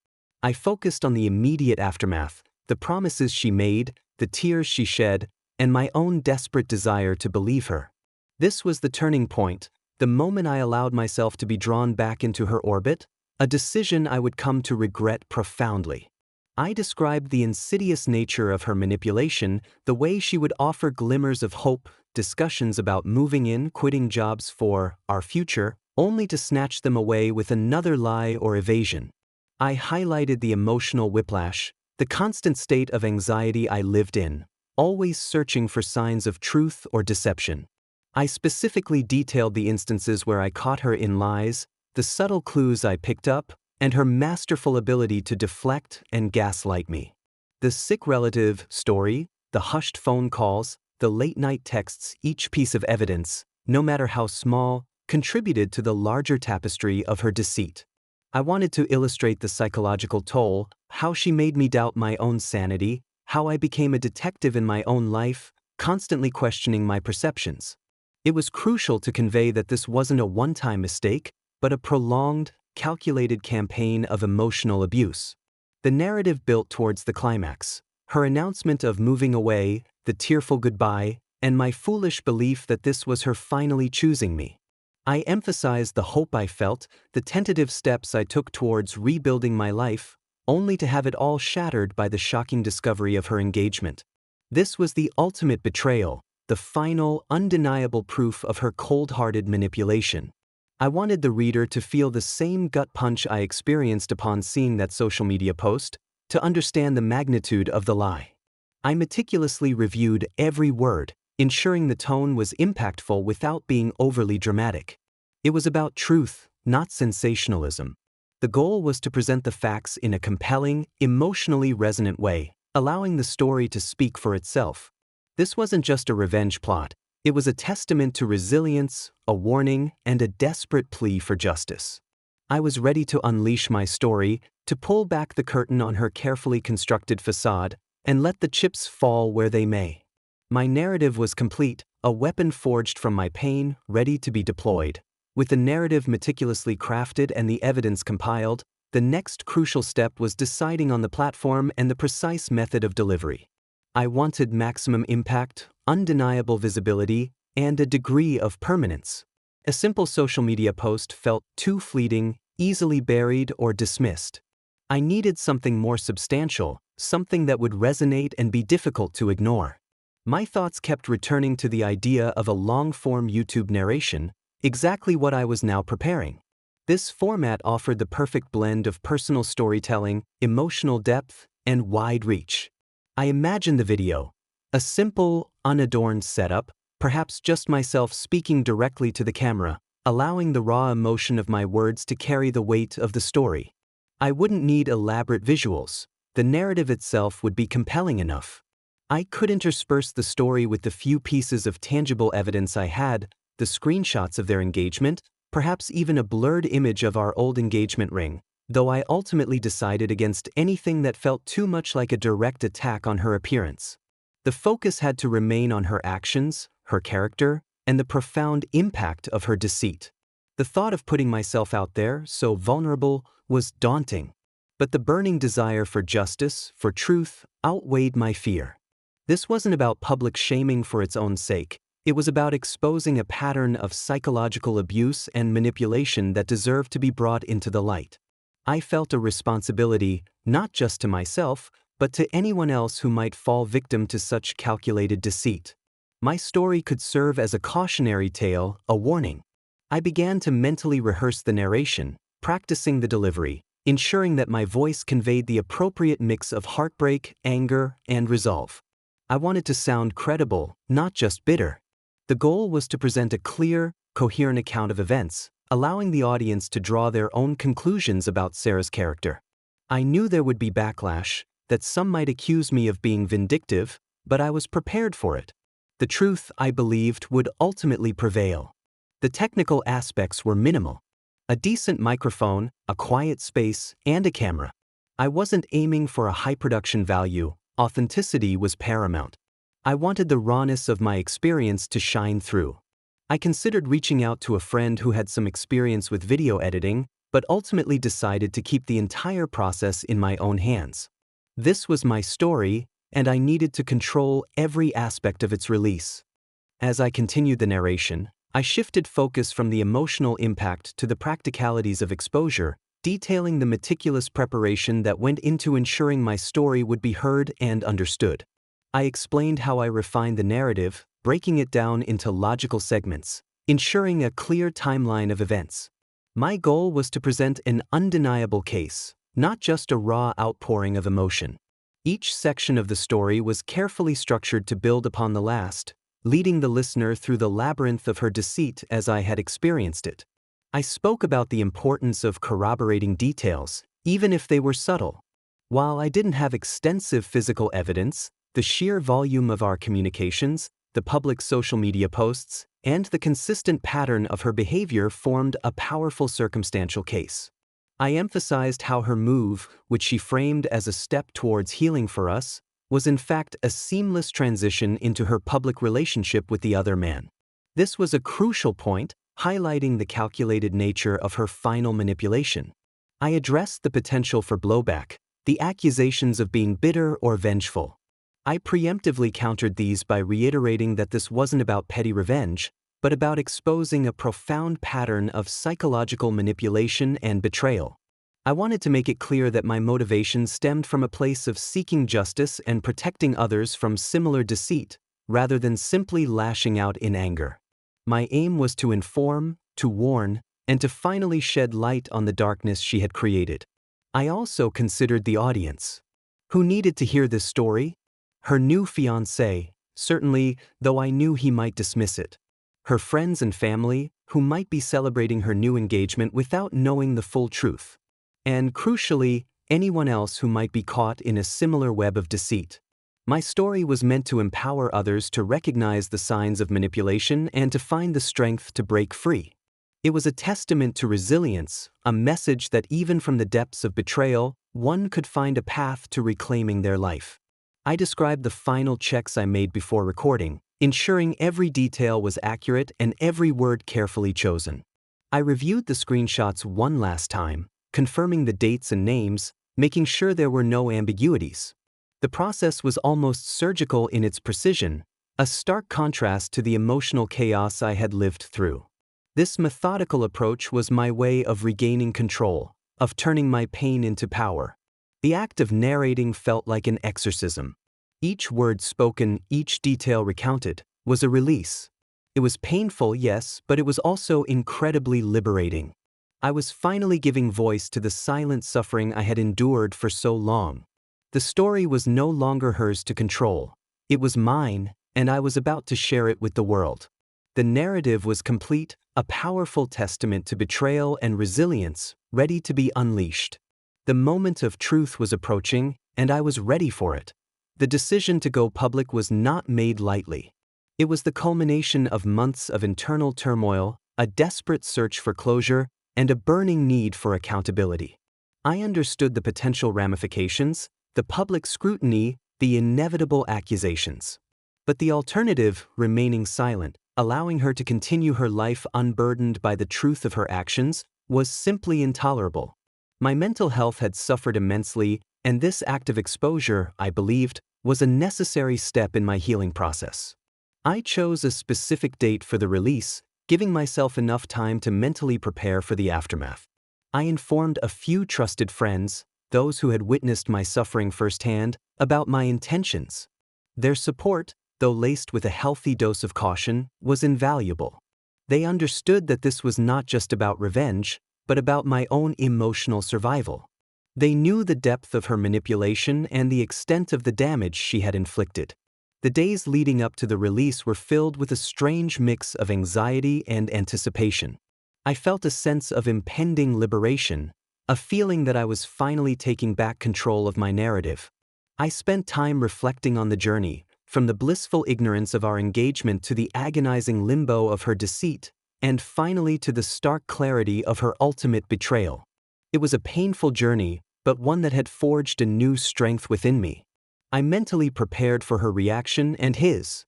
I focused on the immediate aftermath, the promises she made, the tears she shed, and my own desperate desire to believe her. This was the turning point, the moment I allowed myself to be drawn back into her orbit, a decision I would come to regret profoundly. I described the insidious nature of her manipulation, the way she would offer glimmers of hope, discussions about moving in, quitting jobs for our future, only to snatch them away with another lie or evasion. I highlighted the emotional whiplash, the constant state of anxiety I lived in, always searching for signs of truth or deception. I specifically detailed the instances where I caught her in lies, the subtle clues I picked up, and her masterful ability to deflect and gaslight me. The sick relative story, the hushed phone calls, the late-night texts, each piece of evidence, no matter how small, contributed to the larger tapestry of her deceit. I wanted to illustrate the psychological toll, how she made me doubt my own sanity, how I became a detective in my own life, constantly questioning my perceptions. It was crucial to convey that this wasn't a one-time mistake, but a prolonged, calculated campaign of emotional abuse. The narrative built towards the climax, her announcement of moving away, the tearful goodbye, and my foolish belief that this was her finally choosing me. I emphasized the hope I felt, the tentative steps I took towards rebuilding my life, only to have it all shattered by the shocking discovery of her engagement. This was the ultimate betrayal, the final, undeniable proof of her cold-hearted manipulation. I wanted the reader to feel the same gut punch I experienced upon seeing that social media post, to understand the magnitude of the lie. I meticulously reviewed every word, ensuring the tone was impactful without being overly dramatic. It was about truth, not sensationalism. The goal was to present the facts in a compelling, emotionally resonant way, allowing the story to speak for itself. This wasn't just a revenge plot, it was a testament to resilience, a warning, and a desperate plea for justice. I was ready to unleash my story, to pull back the curtain on her carefully constructed facade, and let the chips fall where they may. My narrative was complete, a weapon forged from my pain, ready to be deployed. With the narrative meticulously crafted and the evidence compiled, the next crucial step was deciding on the platform and the precise method of delivery. I wanted maximum impact, undeniable visibility, and a degree of permanence. A simple social media post felt too fleeting, easily buried or dismissed. I needed something more substantial, something that would resonate and be difficult to ignore. My thoughts kept returning to the idea of a long-form YouTube narration, exactly what I was now preparing. This format offered the perfect blend of personal storytelling, emotional depth, and wide reach. I imagined the video, a simple, unadorned setup, perhaps just myself speaking directly to the camera, allowing the raw emotion of my words to carry the weight of the story. I wouldn't need elaborate visuals. The narrative itself would be compelling enough. I could intersperse the story with the few pieces of tangible evidence I had, the screenshots of their engagement, perhaps even a blurred image of our old engagement ring, though I ultimately decided against anything that felt too much like a direct attack on her appearance. The focus had to remain on her actions, her character, and the profound impact of her deceit. The thought of putting myself out there, so vulnerable, was daunting. But the burning desire for justice, for truth, outweighed my fear. This wasn't about public shaming for its own sake. It was about exposing a pattern of psychological abuse and manipulation that deserved to be brought into the light. I felt a responsibility, not just to myself, but to anyone else who might fall victim to such calculated deceit. My story could serve as a cautionary tale, a warning. I began to mentally rehearse the narration, practicing the delivery, ensuring that my voice conveyed the appropriate mix of heartbreak, anger, and resolve. I wanted to sound credible, not just bitter. The goal was to present a clear, coherent account of events, allowing the audience to draw their own conclusions about Sarah's character. I knew there would be backlash, that some might accuse me of being vindictive, but I was prepared for it. The truth, I believed, would ultimately prevail. The technical aspects were minimal. A decent microphone, a quiet space, and a camera. I wasn't aiming for a high production value. Authenticity was paramount. I wanted the rawness of my experience to shine through. I considered reaching out to a friend who had some experience with video editing, but ultimately decided to keep the entire process in my own hands. This was my story, and I needed to control every aspect of its release. As I continued the narration, I shifted focus from the emotional impact to the practicalities of exposure, detailing the meticulous preparation that went into ensuring my story would be heard and understood. I explained how I refined the narrative, breaking it down into logical segments, ensuring a clear timeline of events. My goal was to present an undeniable case, not just a raw outpouring of emotion. Each section of the story was carefully structured to build upon the last, leading the listener through the labyrinth of her deceit as I had experienced it. I spoke about the importance of corroborating details, even if they were subtle. While I didn't have extensive physical evidence, the sheer volume of our communications, the public social media posts, and the consistent pattern of her behavior formed a powerful circumstantial case. I emphasized how her move, which she framed as a step towards healing for us, was in fact a seamless transition into her public relationship with the other man. This was a crucial point, highlighting the calculated nature of her final manipulation. I addressed the potential for blowback, the accusations of being bitter or vengeful. I preemptively countered these by reiterating that this wasn't about petty revenge, but about exposing a profound pattern of psychological manipulation and betrayal. I wanted to make it clear that my motivation stemmed from a place of seeking justice and protecting others from similar deceit, rather than simply lashing out in anger. My aim was to inform, to warn, and to finally shed light on the darkness she had created. I also considered the audience. Who needed to hear this story? Her new fiancé, certainly, though I knew he might dismiss it. Her friends and family, who might be celebrating her new engagement without knowing the full truth. And crucially, anyone else who might be caught in a similar web of deceit. My story was meant to empower others to recognize the signs of manipulation and to find the strength to break free. It was a testament to resilience, a message that even from the depths of betrayal, one could find a path to reclaiming their life. I described the final checks I made before recording, ensuring every detail was accurate and every word carefully chosen. I reviewed the screenshots one last time, confirming the dates and names, making sure there were no ambiguities. The process was almost surgical in its precision, a stark contrast to the emotional chaos I had lived through. This methodical approach was my way of regaining control, of turning my pain into power. The act of narrating felt like an exorcism. Each word spoken, each detail recounted, was a release. It was painful, yes, but it was also incredibly liberating. I was finally giving voice to the silent suffering I had endured for so long. The story was no longer hers to control. It was mine, and I was about to share it with the world. The narrative was complete, a powerful testament to betrayal and resilience, ready to be unleashed. The moment of truth was approaching, and I was ready for it. The decision to go public was not made lightly. It was the culmination of months of internal turmoil, a desperate search for closure, and a burning need for accountability. I understood the potential ramifications, the public scrutiny, the inevitable accusations. But the alternative, remaining silent, allowing her to continue her life unburdened by the truth of her actions, was simply intolerable. My mental health had suffered immensely, and this act of exposure, I believed, was a necessary step in my healing process. I chose a specific date for the release, giving myself enough time to mentally prepare for the aftermath. I informed a few trusted friends, those who had witnessed my suffering firsthand, about my intentions. Their support, though laced with a healthy dose of caution, was invaluable. They understood that this was not just about revenge, but about my own emotional survival. They knew the depth of her manipulation and the extent of the damage she had inflicted. The days leading up to the release were filled with a strange mix of anxiety and anticipation. I felt a sense of impending liberation, a feeling that I was finally taking back control of my narrative. I spent time reflecting on the journey, from the blissful ignorance of our engagement to the agonizing limbo of her deceit, and finally to the stark clarity of her ultimate betrayal. It was a painful journey, but one that had forged a new strength within me. I mentally prepared for her reaction and his.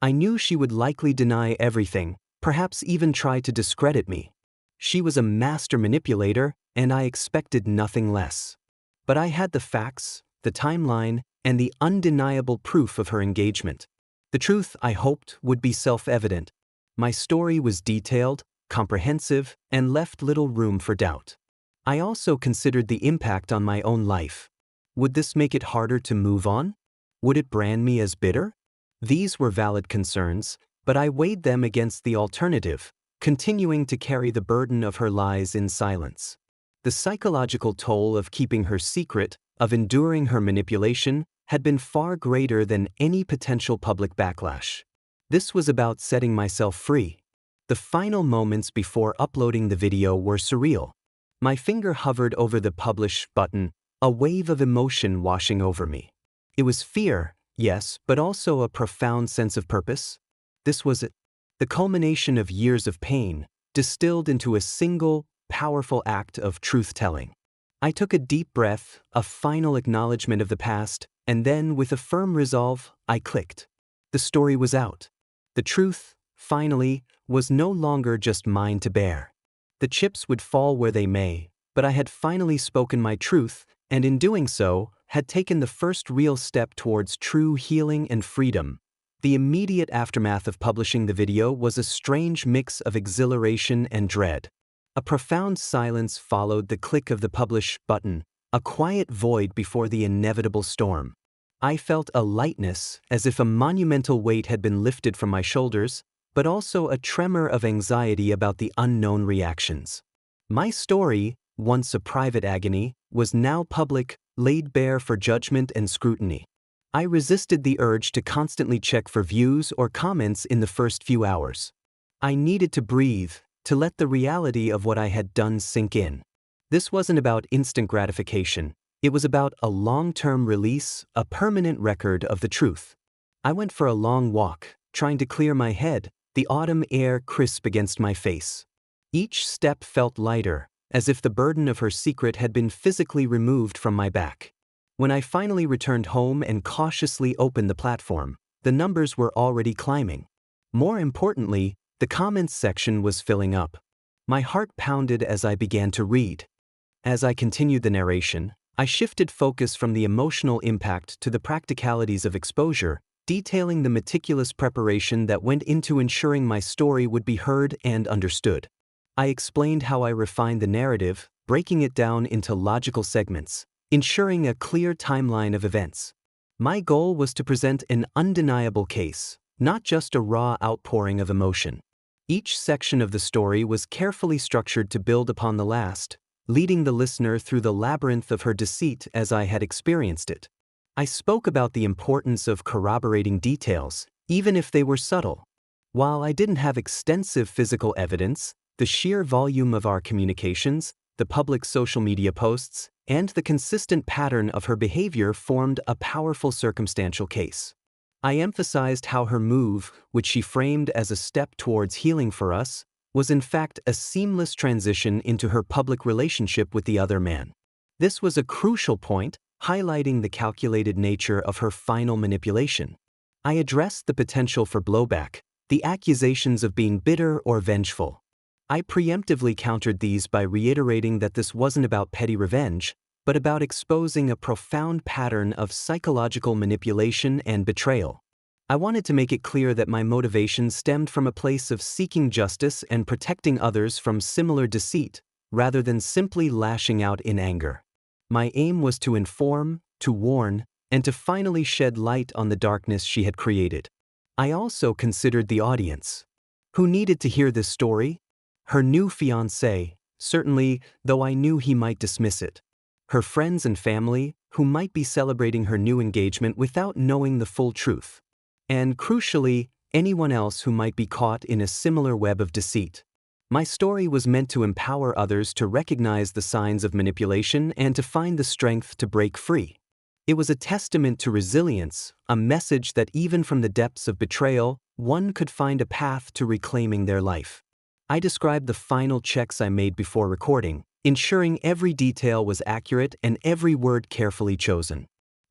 I knew she would likely deny everything, perhaps even try to discredit me. She was a master manipulator, and I expected nothing less. But I had the facts, the timeline, and the undeniable proof of her engagement. The truth, I hoped, would be self-evident. My story was detailed, comprehensive, and left little room for doubt. I also considered the impact on my own life. Would this make it harder to move on? Would it brand me as bitter? These were valid concerns, but I weighed them against the alternative, continuing to carry the burden of her lies in silence. The psychological toll of keeping her secret, of enduring her manipulation, had been far greater than any potential public backlash. This was about setting myself free. The final moments before uploading the video were surreal. My finger hovered over the publish button, a wave of emotion washing over me. It was fear, yes, but also a profound sense of purpose. This was it. The culmination of years of pain, distilled into a single, powerful act of truth-telling. I took a deep breath, a final acknowledgement of the past, and then, with a firm resolve, I clicked. The story was out. The truth, finally, was no longer just mine to bear. The chips would fall where they may, but I had finally spoken my truth, and in doing so, had taken the first real step towards true healing and freedom. The immediate aftermath of publishing the video was a strange mix of exhilaration and dread. A profound silence followed the click of the publish button, a quiet void before the inevitable storm. I felt a lightness, as if a monumental weight had been lifted from my shoulders, but also a tremor of anxiety about the unknown reactions. My story, once a private agony, was now public, laid bare for judgment and scrutiny. I resisted the urge to constantly check for views or comments in the first few hours. I needed to breathe, to let the reality of what I had done sink in. This wasn't about instant gratification. It was about a long-term release, a permanent record of the truth. I went for a long walk, trying to clear my head, the autumn air crisp against my face. Each step felt lighter, as if the burden of her secret had been physically removed from my back. When I finally returned home and cautiously opened the platform, the numbers were already climbing. More importantly, the comments section was filling up. My heart pounded as I began to read. As I continued the narration, I shifted focus from the emotional impact to the practicalities of exposure, detailing the meticulous preparation that went into ensuring my story would be heard and understood. I explained how I refined the narrative, breaking it down into logical segments, ensuring a clear timeline of events. My goal was to present an undeniable case, not just a raw outpouring of emotion. Each section of the story was carefully structured to build upon the last, leading the listener through the labyrinth of her deceit as I had experienced it. I spoke about the importance of corroborating details, even if they were subtle. While I didn't have extensive physical evidence, the sheer volume of our communications, the public social media posts, and the consistent pattern of her behavior formed a powerful circumstantial case. I emphasized how her move, which she framed as a step towards healing for us, was in fact a seamless transition into her public relationship with the other man. This was a crucial point, highlighting the calculated nature of her final manipulation. I addressed the potential for blowback, the accusations of being bitter or vengeful. I preemptively countered these by reiterating that this wasn't about petty revenge, but about exposing a profound pattern of psychological manipulation and betrayal. I wanted to make it clear that my motivation stemmed from a place of seeking justice and protecting others from similar deceit, rather than simply lashing out in anger. My aim was to inform, to warn, and to finally shed light on the darkness she had created. I also considered the audience. Who needed to hear this story? Her new fiancé, certainly, though I knew he might dismiss it. Her friends and family, who might be celebrating her new engagement without knowing the full truth. And crucially, anyone else who might be caught in a similar web of deceit. My story was meant to empower others to recognize the signs of manipulation and to find the strength to break free. It was a testament to resilience, a message that even from the depths of betrayal, one could find a path to reclaiming their life. I described the final checks I made before recording, ensuring every detail was accurate and every word carefully chosen.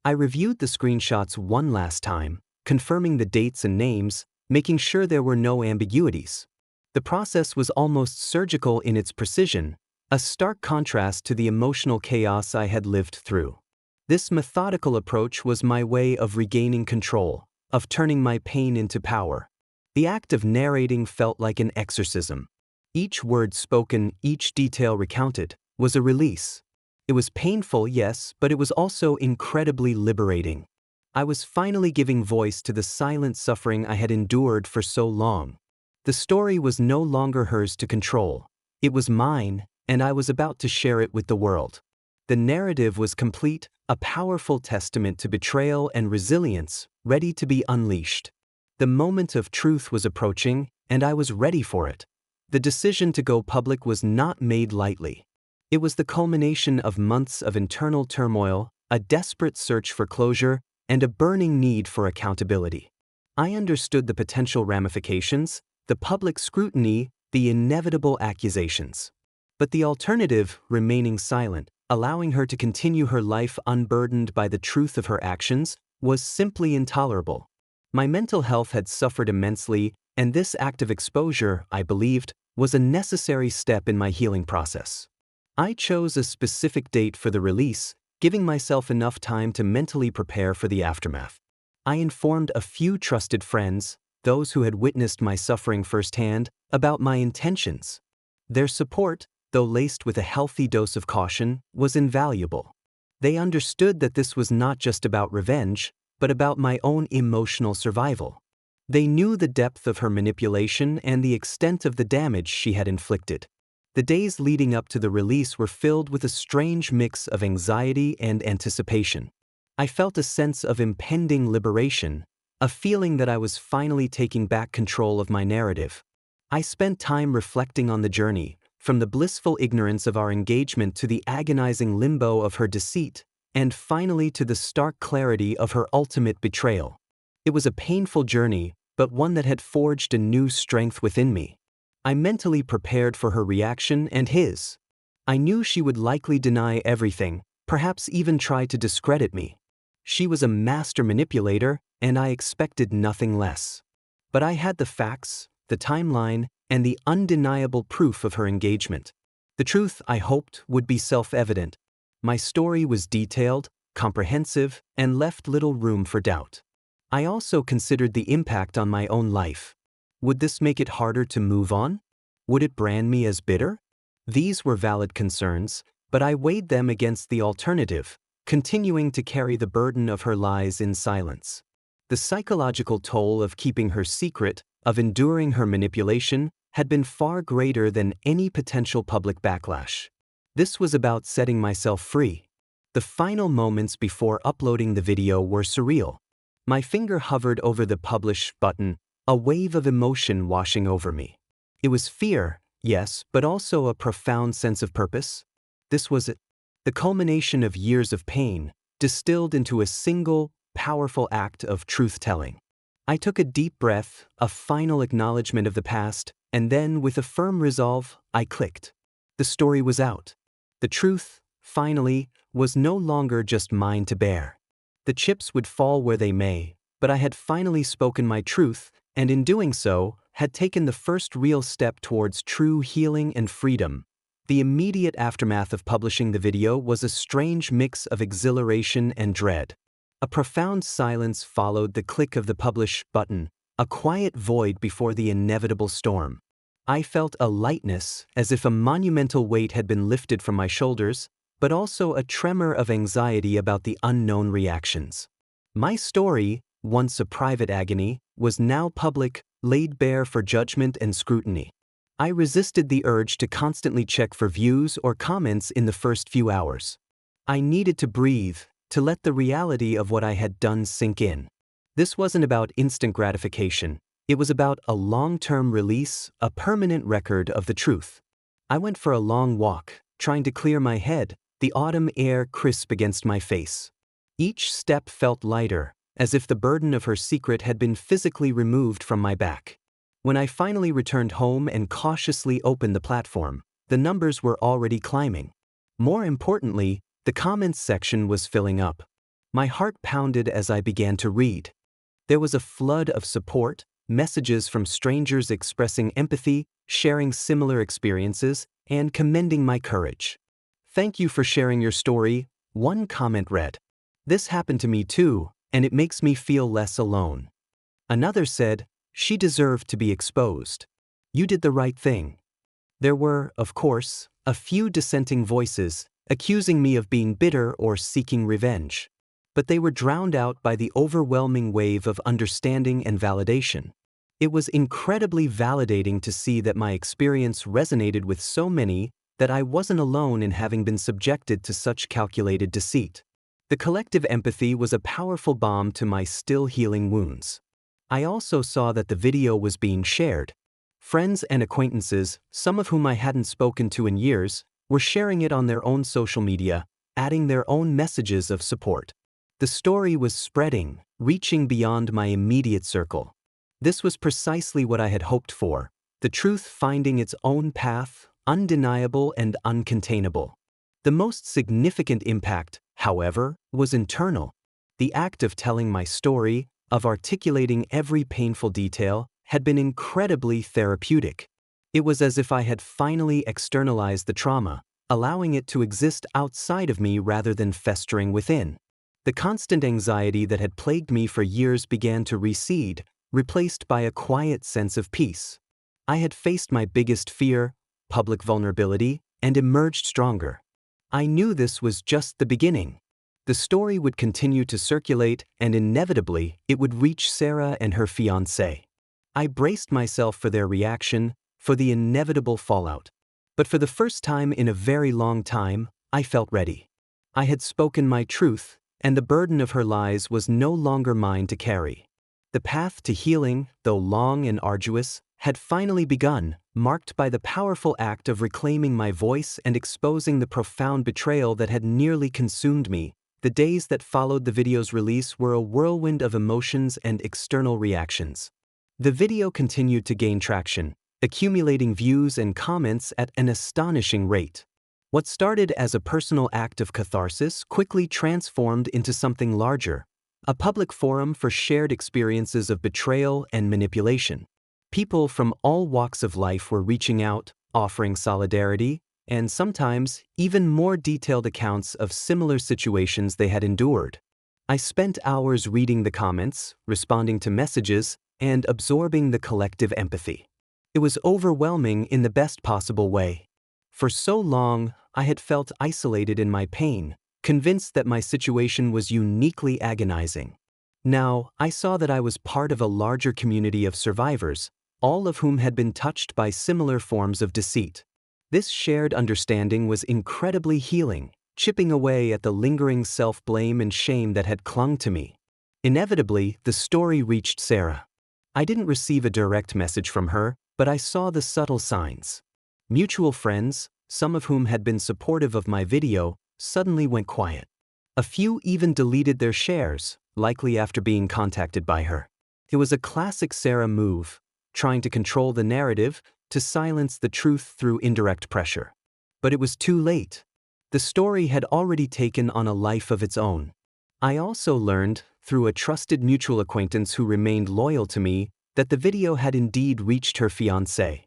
I reviewed the screenshots one last time, confirming the dates and names, making sure there were no ambiguities. The process was almost surgical in its precision, a stark contrast to the emotional chaos I had lived through. This methodical approach was my way of regaining control, of turning my pain into power. The act of narrating felt like an exorcism. Each word spoken, each detail recounted, was a release. It was painful, yes, but it was also incredibly liberating. I was finally giving voice to the silent suffering I had endured for so long. The story was no longer hers to control. It was mine, and I was about to share it with the world. The narrative was complete, a powerful testament to betrayal and resilience, ready to be unleashed. The moment of truth was approaching, and I was ready for it. The decision to go public was not made lightly. It was the culmination of months of internal turmoil, a desperate search for closure, and a burning need for accountability. I understood the potential ramifications, the public scrutiny, the inevitable accusations. But the alternative, remaining silent, allowing her to continue her life unburdened by the truth of her actions, was simply intolerable. My mental health had suffered immensely, And this act of exposure, I believed, was a necessary step in my healing process. I chose a specific date for the release, giving myself enough time to mentally prepare for the aftermath. I informed a few trusted friends, those who had witnessed my suffering firsthand, about my intentions. Their support, though laced with a healthy dose of caution, was invaluable. They understood that this was not just about revenge, but about my own emotional survival. They knew the depth of her manipulation and the extent of the damage she had inflicted. The days leading up to the release were filled with a strange mix of anxiety and anticipation. I felt a sense of impending liberation, a feeling that I was finally taking back control of my narrative. I spent time reflecting on the journey, from the blissful ignorance of our engagement to the agonizing limbo of her deceit, and finally to the stark clarity of her ultimate betrayal. It was a painful journey, but one that had forged a new strength within me. I mentally prepared for her reaction and his. I knew she would likely deny everything, perhaps even try to discredit me. She was a master manipulator, and I expected nothing less. But I had the facts, the timeline, and the undeniable proof of her engagement. The truth, I hoped, would be self-evident. My story was detailed, comprehensive, and left little room for doubt. I also considered the impact on my own life. Would this make it harder to move on? Would it brand me as bitter? These were valid concerns, but I weighed them against the alternative, continuing to carry the burden of her lies in silence. The psychological toll of keeping her secret, of enduring her manipulation, had been far greater than any potential public backlash. This was about setting myself free. The final moments before uploading the video were surreal. My finger hovered over the publish button, a wave of emotion washing over me. It was fear, yes, but also a profound sense of purpose. This was it. The culmination of years of pain, distilled into a single, powerful act of truth-telling. I took a deep breath, a final acknowledgement of the past, and then, with a firm resolve, I clicked. The story was out. The truth, finally, was no longer just mine to bear. The chips would fall where they may, but I had finally spoken my truth, and in doing so, had taken the first real step towards true healing and freedom. The immediate aftermath of publishing the video was a strange mix of exhilaration and dread. A profound silence followed the click of the publish button, a quiet void before the inevitable storm. I felt a lightness, as if a monumental weight had been lifted from my shoulders, but also a tremor of anxiety about the unknown reactions. My story, once a private agony, was now public, laid bare for judgment and scrutiny. I resisted the urge to constantly check for views or comments in the first few hours. I needed to breathe, to let the reality of what I had done sink in. This wasn't about instant gratification. It was about a long-term release, a permanent record of the truth. I went for a long walk, trying to clear my head, the autumn air crisp against my face. Each step felt lighter, as if the burden of her secret had been physically removed from my back. When I finally returned home and cautiously opened the platform, the numbers were already climbing. More importantly, the comments section was filling up. My heart pounded as I began to read. There was a flood of support, messages from strangers expressing empathy, sharing similar experiences, and commending my courage. "Thank you for sharing your story," one comment read. "This happened to me too, and it makes me feel less alone." Another said, "She deserved to be exposed. You did the right thing." There were, of course, a few dissenting voices, accusing me of being bitter or seeking revenge. But they were drowned out by the overwhelming wave of understanding and validation. It was incredibly validating to see that my experience resonated with so many, that I wasn't alone in having been subjected to such calculated deceit. The collective empathy was a powerful balm to my still healing wounds. I also saw that the video was being shared. Friends and acquaintances, some of whom I hadn't spoken to in years, were sharing it on their own social media, adding their own messages of support. The story was spreading, reaching beyond my immediate circle. This was precisely what I had hoped for, the truth finding its own path, undeniable and uncontainable. The most significant impact, however, was internal. The act of telling my story, of articulating every painful detail, had been incredibly therapeutic. It was as if I had finally externalized the trauma, allowing it to exist outside of me rather than festering within. The constant anxiety that had plagued me for years began to recede, replaced by a quiet sense of peace. I had faced my biggest fear, public vulnerability, and emerged stronger. I knew this was just the beginning. The story would continue to circulate, and inevitably, it would reach Sarah and her fiancé. I braced myself for their reaction, for the inevitable fallout. But for the first time in a very long time, I felt ready. I had spoken my truth, and the burden of her lies was no longer mine to carry. The path to healing, though long and arduous, had finally begun, marked by the powerful act of reclaiming my voice and exposing the profound betrayal that had nearly consumed me. The days that followed the video's release were a whirlwind of emotions and external reactions. The video continued to gain traction, accumulating views and comments at an astonishing rate. What started as a personal act of catharsis quickly transformed into something larger, a public forum for shared experiences of betrayal and manipulation. People from all walks of life were reaching out, offering solidarity, and sometimes even more detailed accounts of similar situations they had endured. I spent hours reading the comments, responding to messages, and absorbing the collective empathy. It was overwhelming in the best possible way. For so long, I had felt isolated in my pain, convinced that my situation was uniquely agonizing. Now, I saw that I was part of a larger community of survivors, all of whom had been touched by similar forms of deceit. This shared understanding was incredibly healing, chipping away at the lingering self-blame and shame that had clung to me. Inevitably, the story reached Sarah. I didn't receive a direct message from her, but I saw the subtle signs. Mutual friends, some of whom had been supportive of my video, suddenly went quiet. A few even deleted their shares, likely after being contacted by her. It was a classic Sarah move, trying to control the narrative, to silence the truth through indirect pressure. But it was too late. The story had already taken on a life of its own. I also learned, through a trusted mutual acquaintance who remained loyal to me, that the video had indeed reached her fiancé.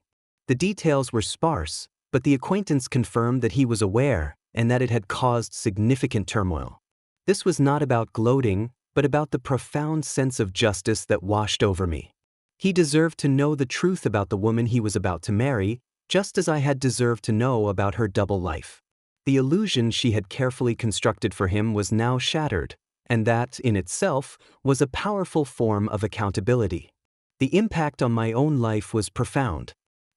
The details were sparse, but the acquaintance confirmed that he was aware and that it had caused significant turmoil. This was not about gloating, but about the profound sense of justice that washed over me. He deserved to know the truth about the woman he was about to marry, just as I had deserved to know about her double life. The illusion she had carefully constructed for him was now shattered, and that, in itself, was a powerful form of accountability. The impact on my own life was profound.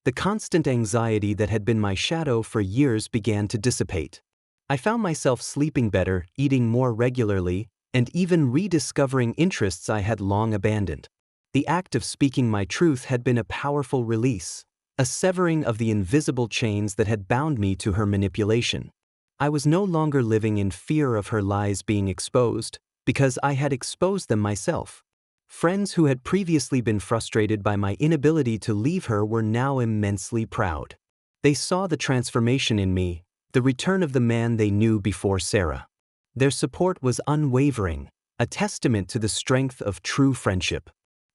The constant anxiety that had been my shadow for years began to dissipate. I found myself sleeping better, eating more regularly, and even rediscovering interests I had long abandoned. The act of speaking my truth had been a powerful release, a severing of the invisible chains that had bound me to her manipulation. I was no longer living in fear of her lies being exposed, because I had exposed them myself. Friends who had previously been frustrated by my inability to leave her were now immensely proud. They saw the transformation in me, the return of the man they knew before Sarah. Their support was unwavering, a testament to the strength of true friendship.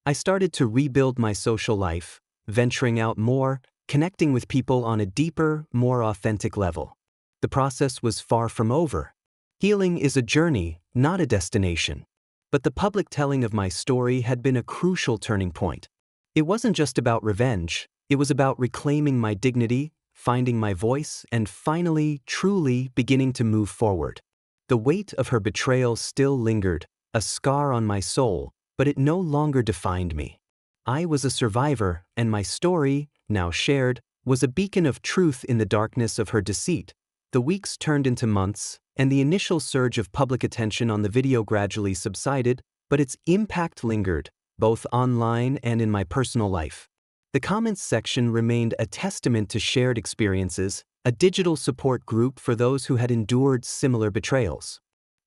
I started to rebuild my social life, venturing out more, connecting with people on a deeper, more authentic level. The process was far from over. Healing is a journey, not a destination. But the public telling of my story had been a crucial turning point. It wasn't just about revenge, it was about reclaiming my dignity, finding my voice, and finally, truly beginning to move forward. The weight of her betrayal still lingered, a scar on my soul, but it no longer defined me. I was a survivor, and my story, now shared, was a beacon of truth in the darkness of her deceit. The weeks turned into months, and the initial surge of public attention on the video gradually subsided, but its impact lingered, both online and in my personal life. The comments section remained a testament to shared experiences, a digital support group for those who had endured similar betrayals.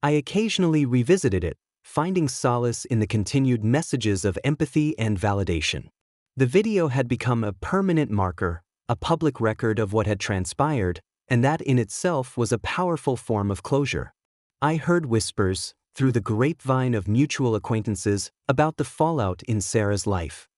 I occasionally revisited it, finding solace in the continued messages of empathy and validation. The video had become a permanent marker, a public record of what had transpired, and that in itself was a powerful form of closure. I heard whispers, through the grapevine of mutual acquaintances, about the fallout in Sarah's life.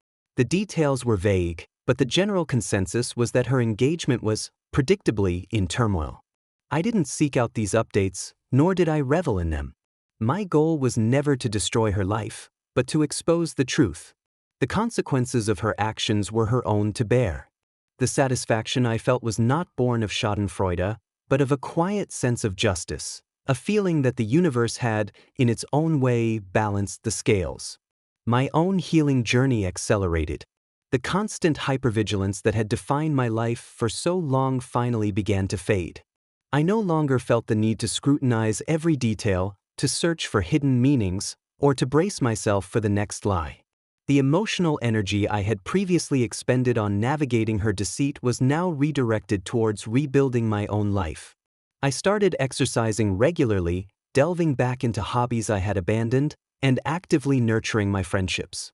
The details were vague, but the general consensus was that her engagement was, predictably, in turmoil. I didn't seek out these updates, nor did I revel in them. My goal was never to destroy her life, but to expose the truth. The consequences of her actions were her own to bear. The satisfaction I felt was not born of schadenfreude, but of a quiet sense of justice, a feeling that the universe had, in its own way, balanced the scales. My own healing journey accelerated. The constant hypervigilance that had defined my life for so long finally began to fade. I no longer felt the need to scrutinize every detail, to search for hidden meanings, or to brace myself for the next lie. The emotional energy I had previously expended on navigating her deceit was now redirected towards rebuilding my own life. I started exercising regularly, delving back into hobbies I had abandoned, and actively nurturing my friendships.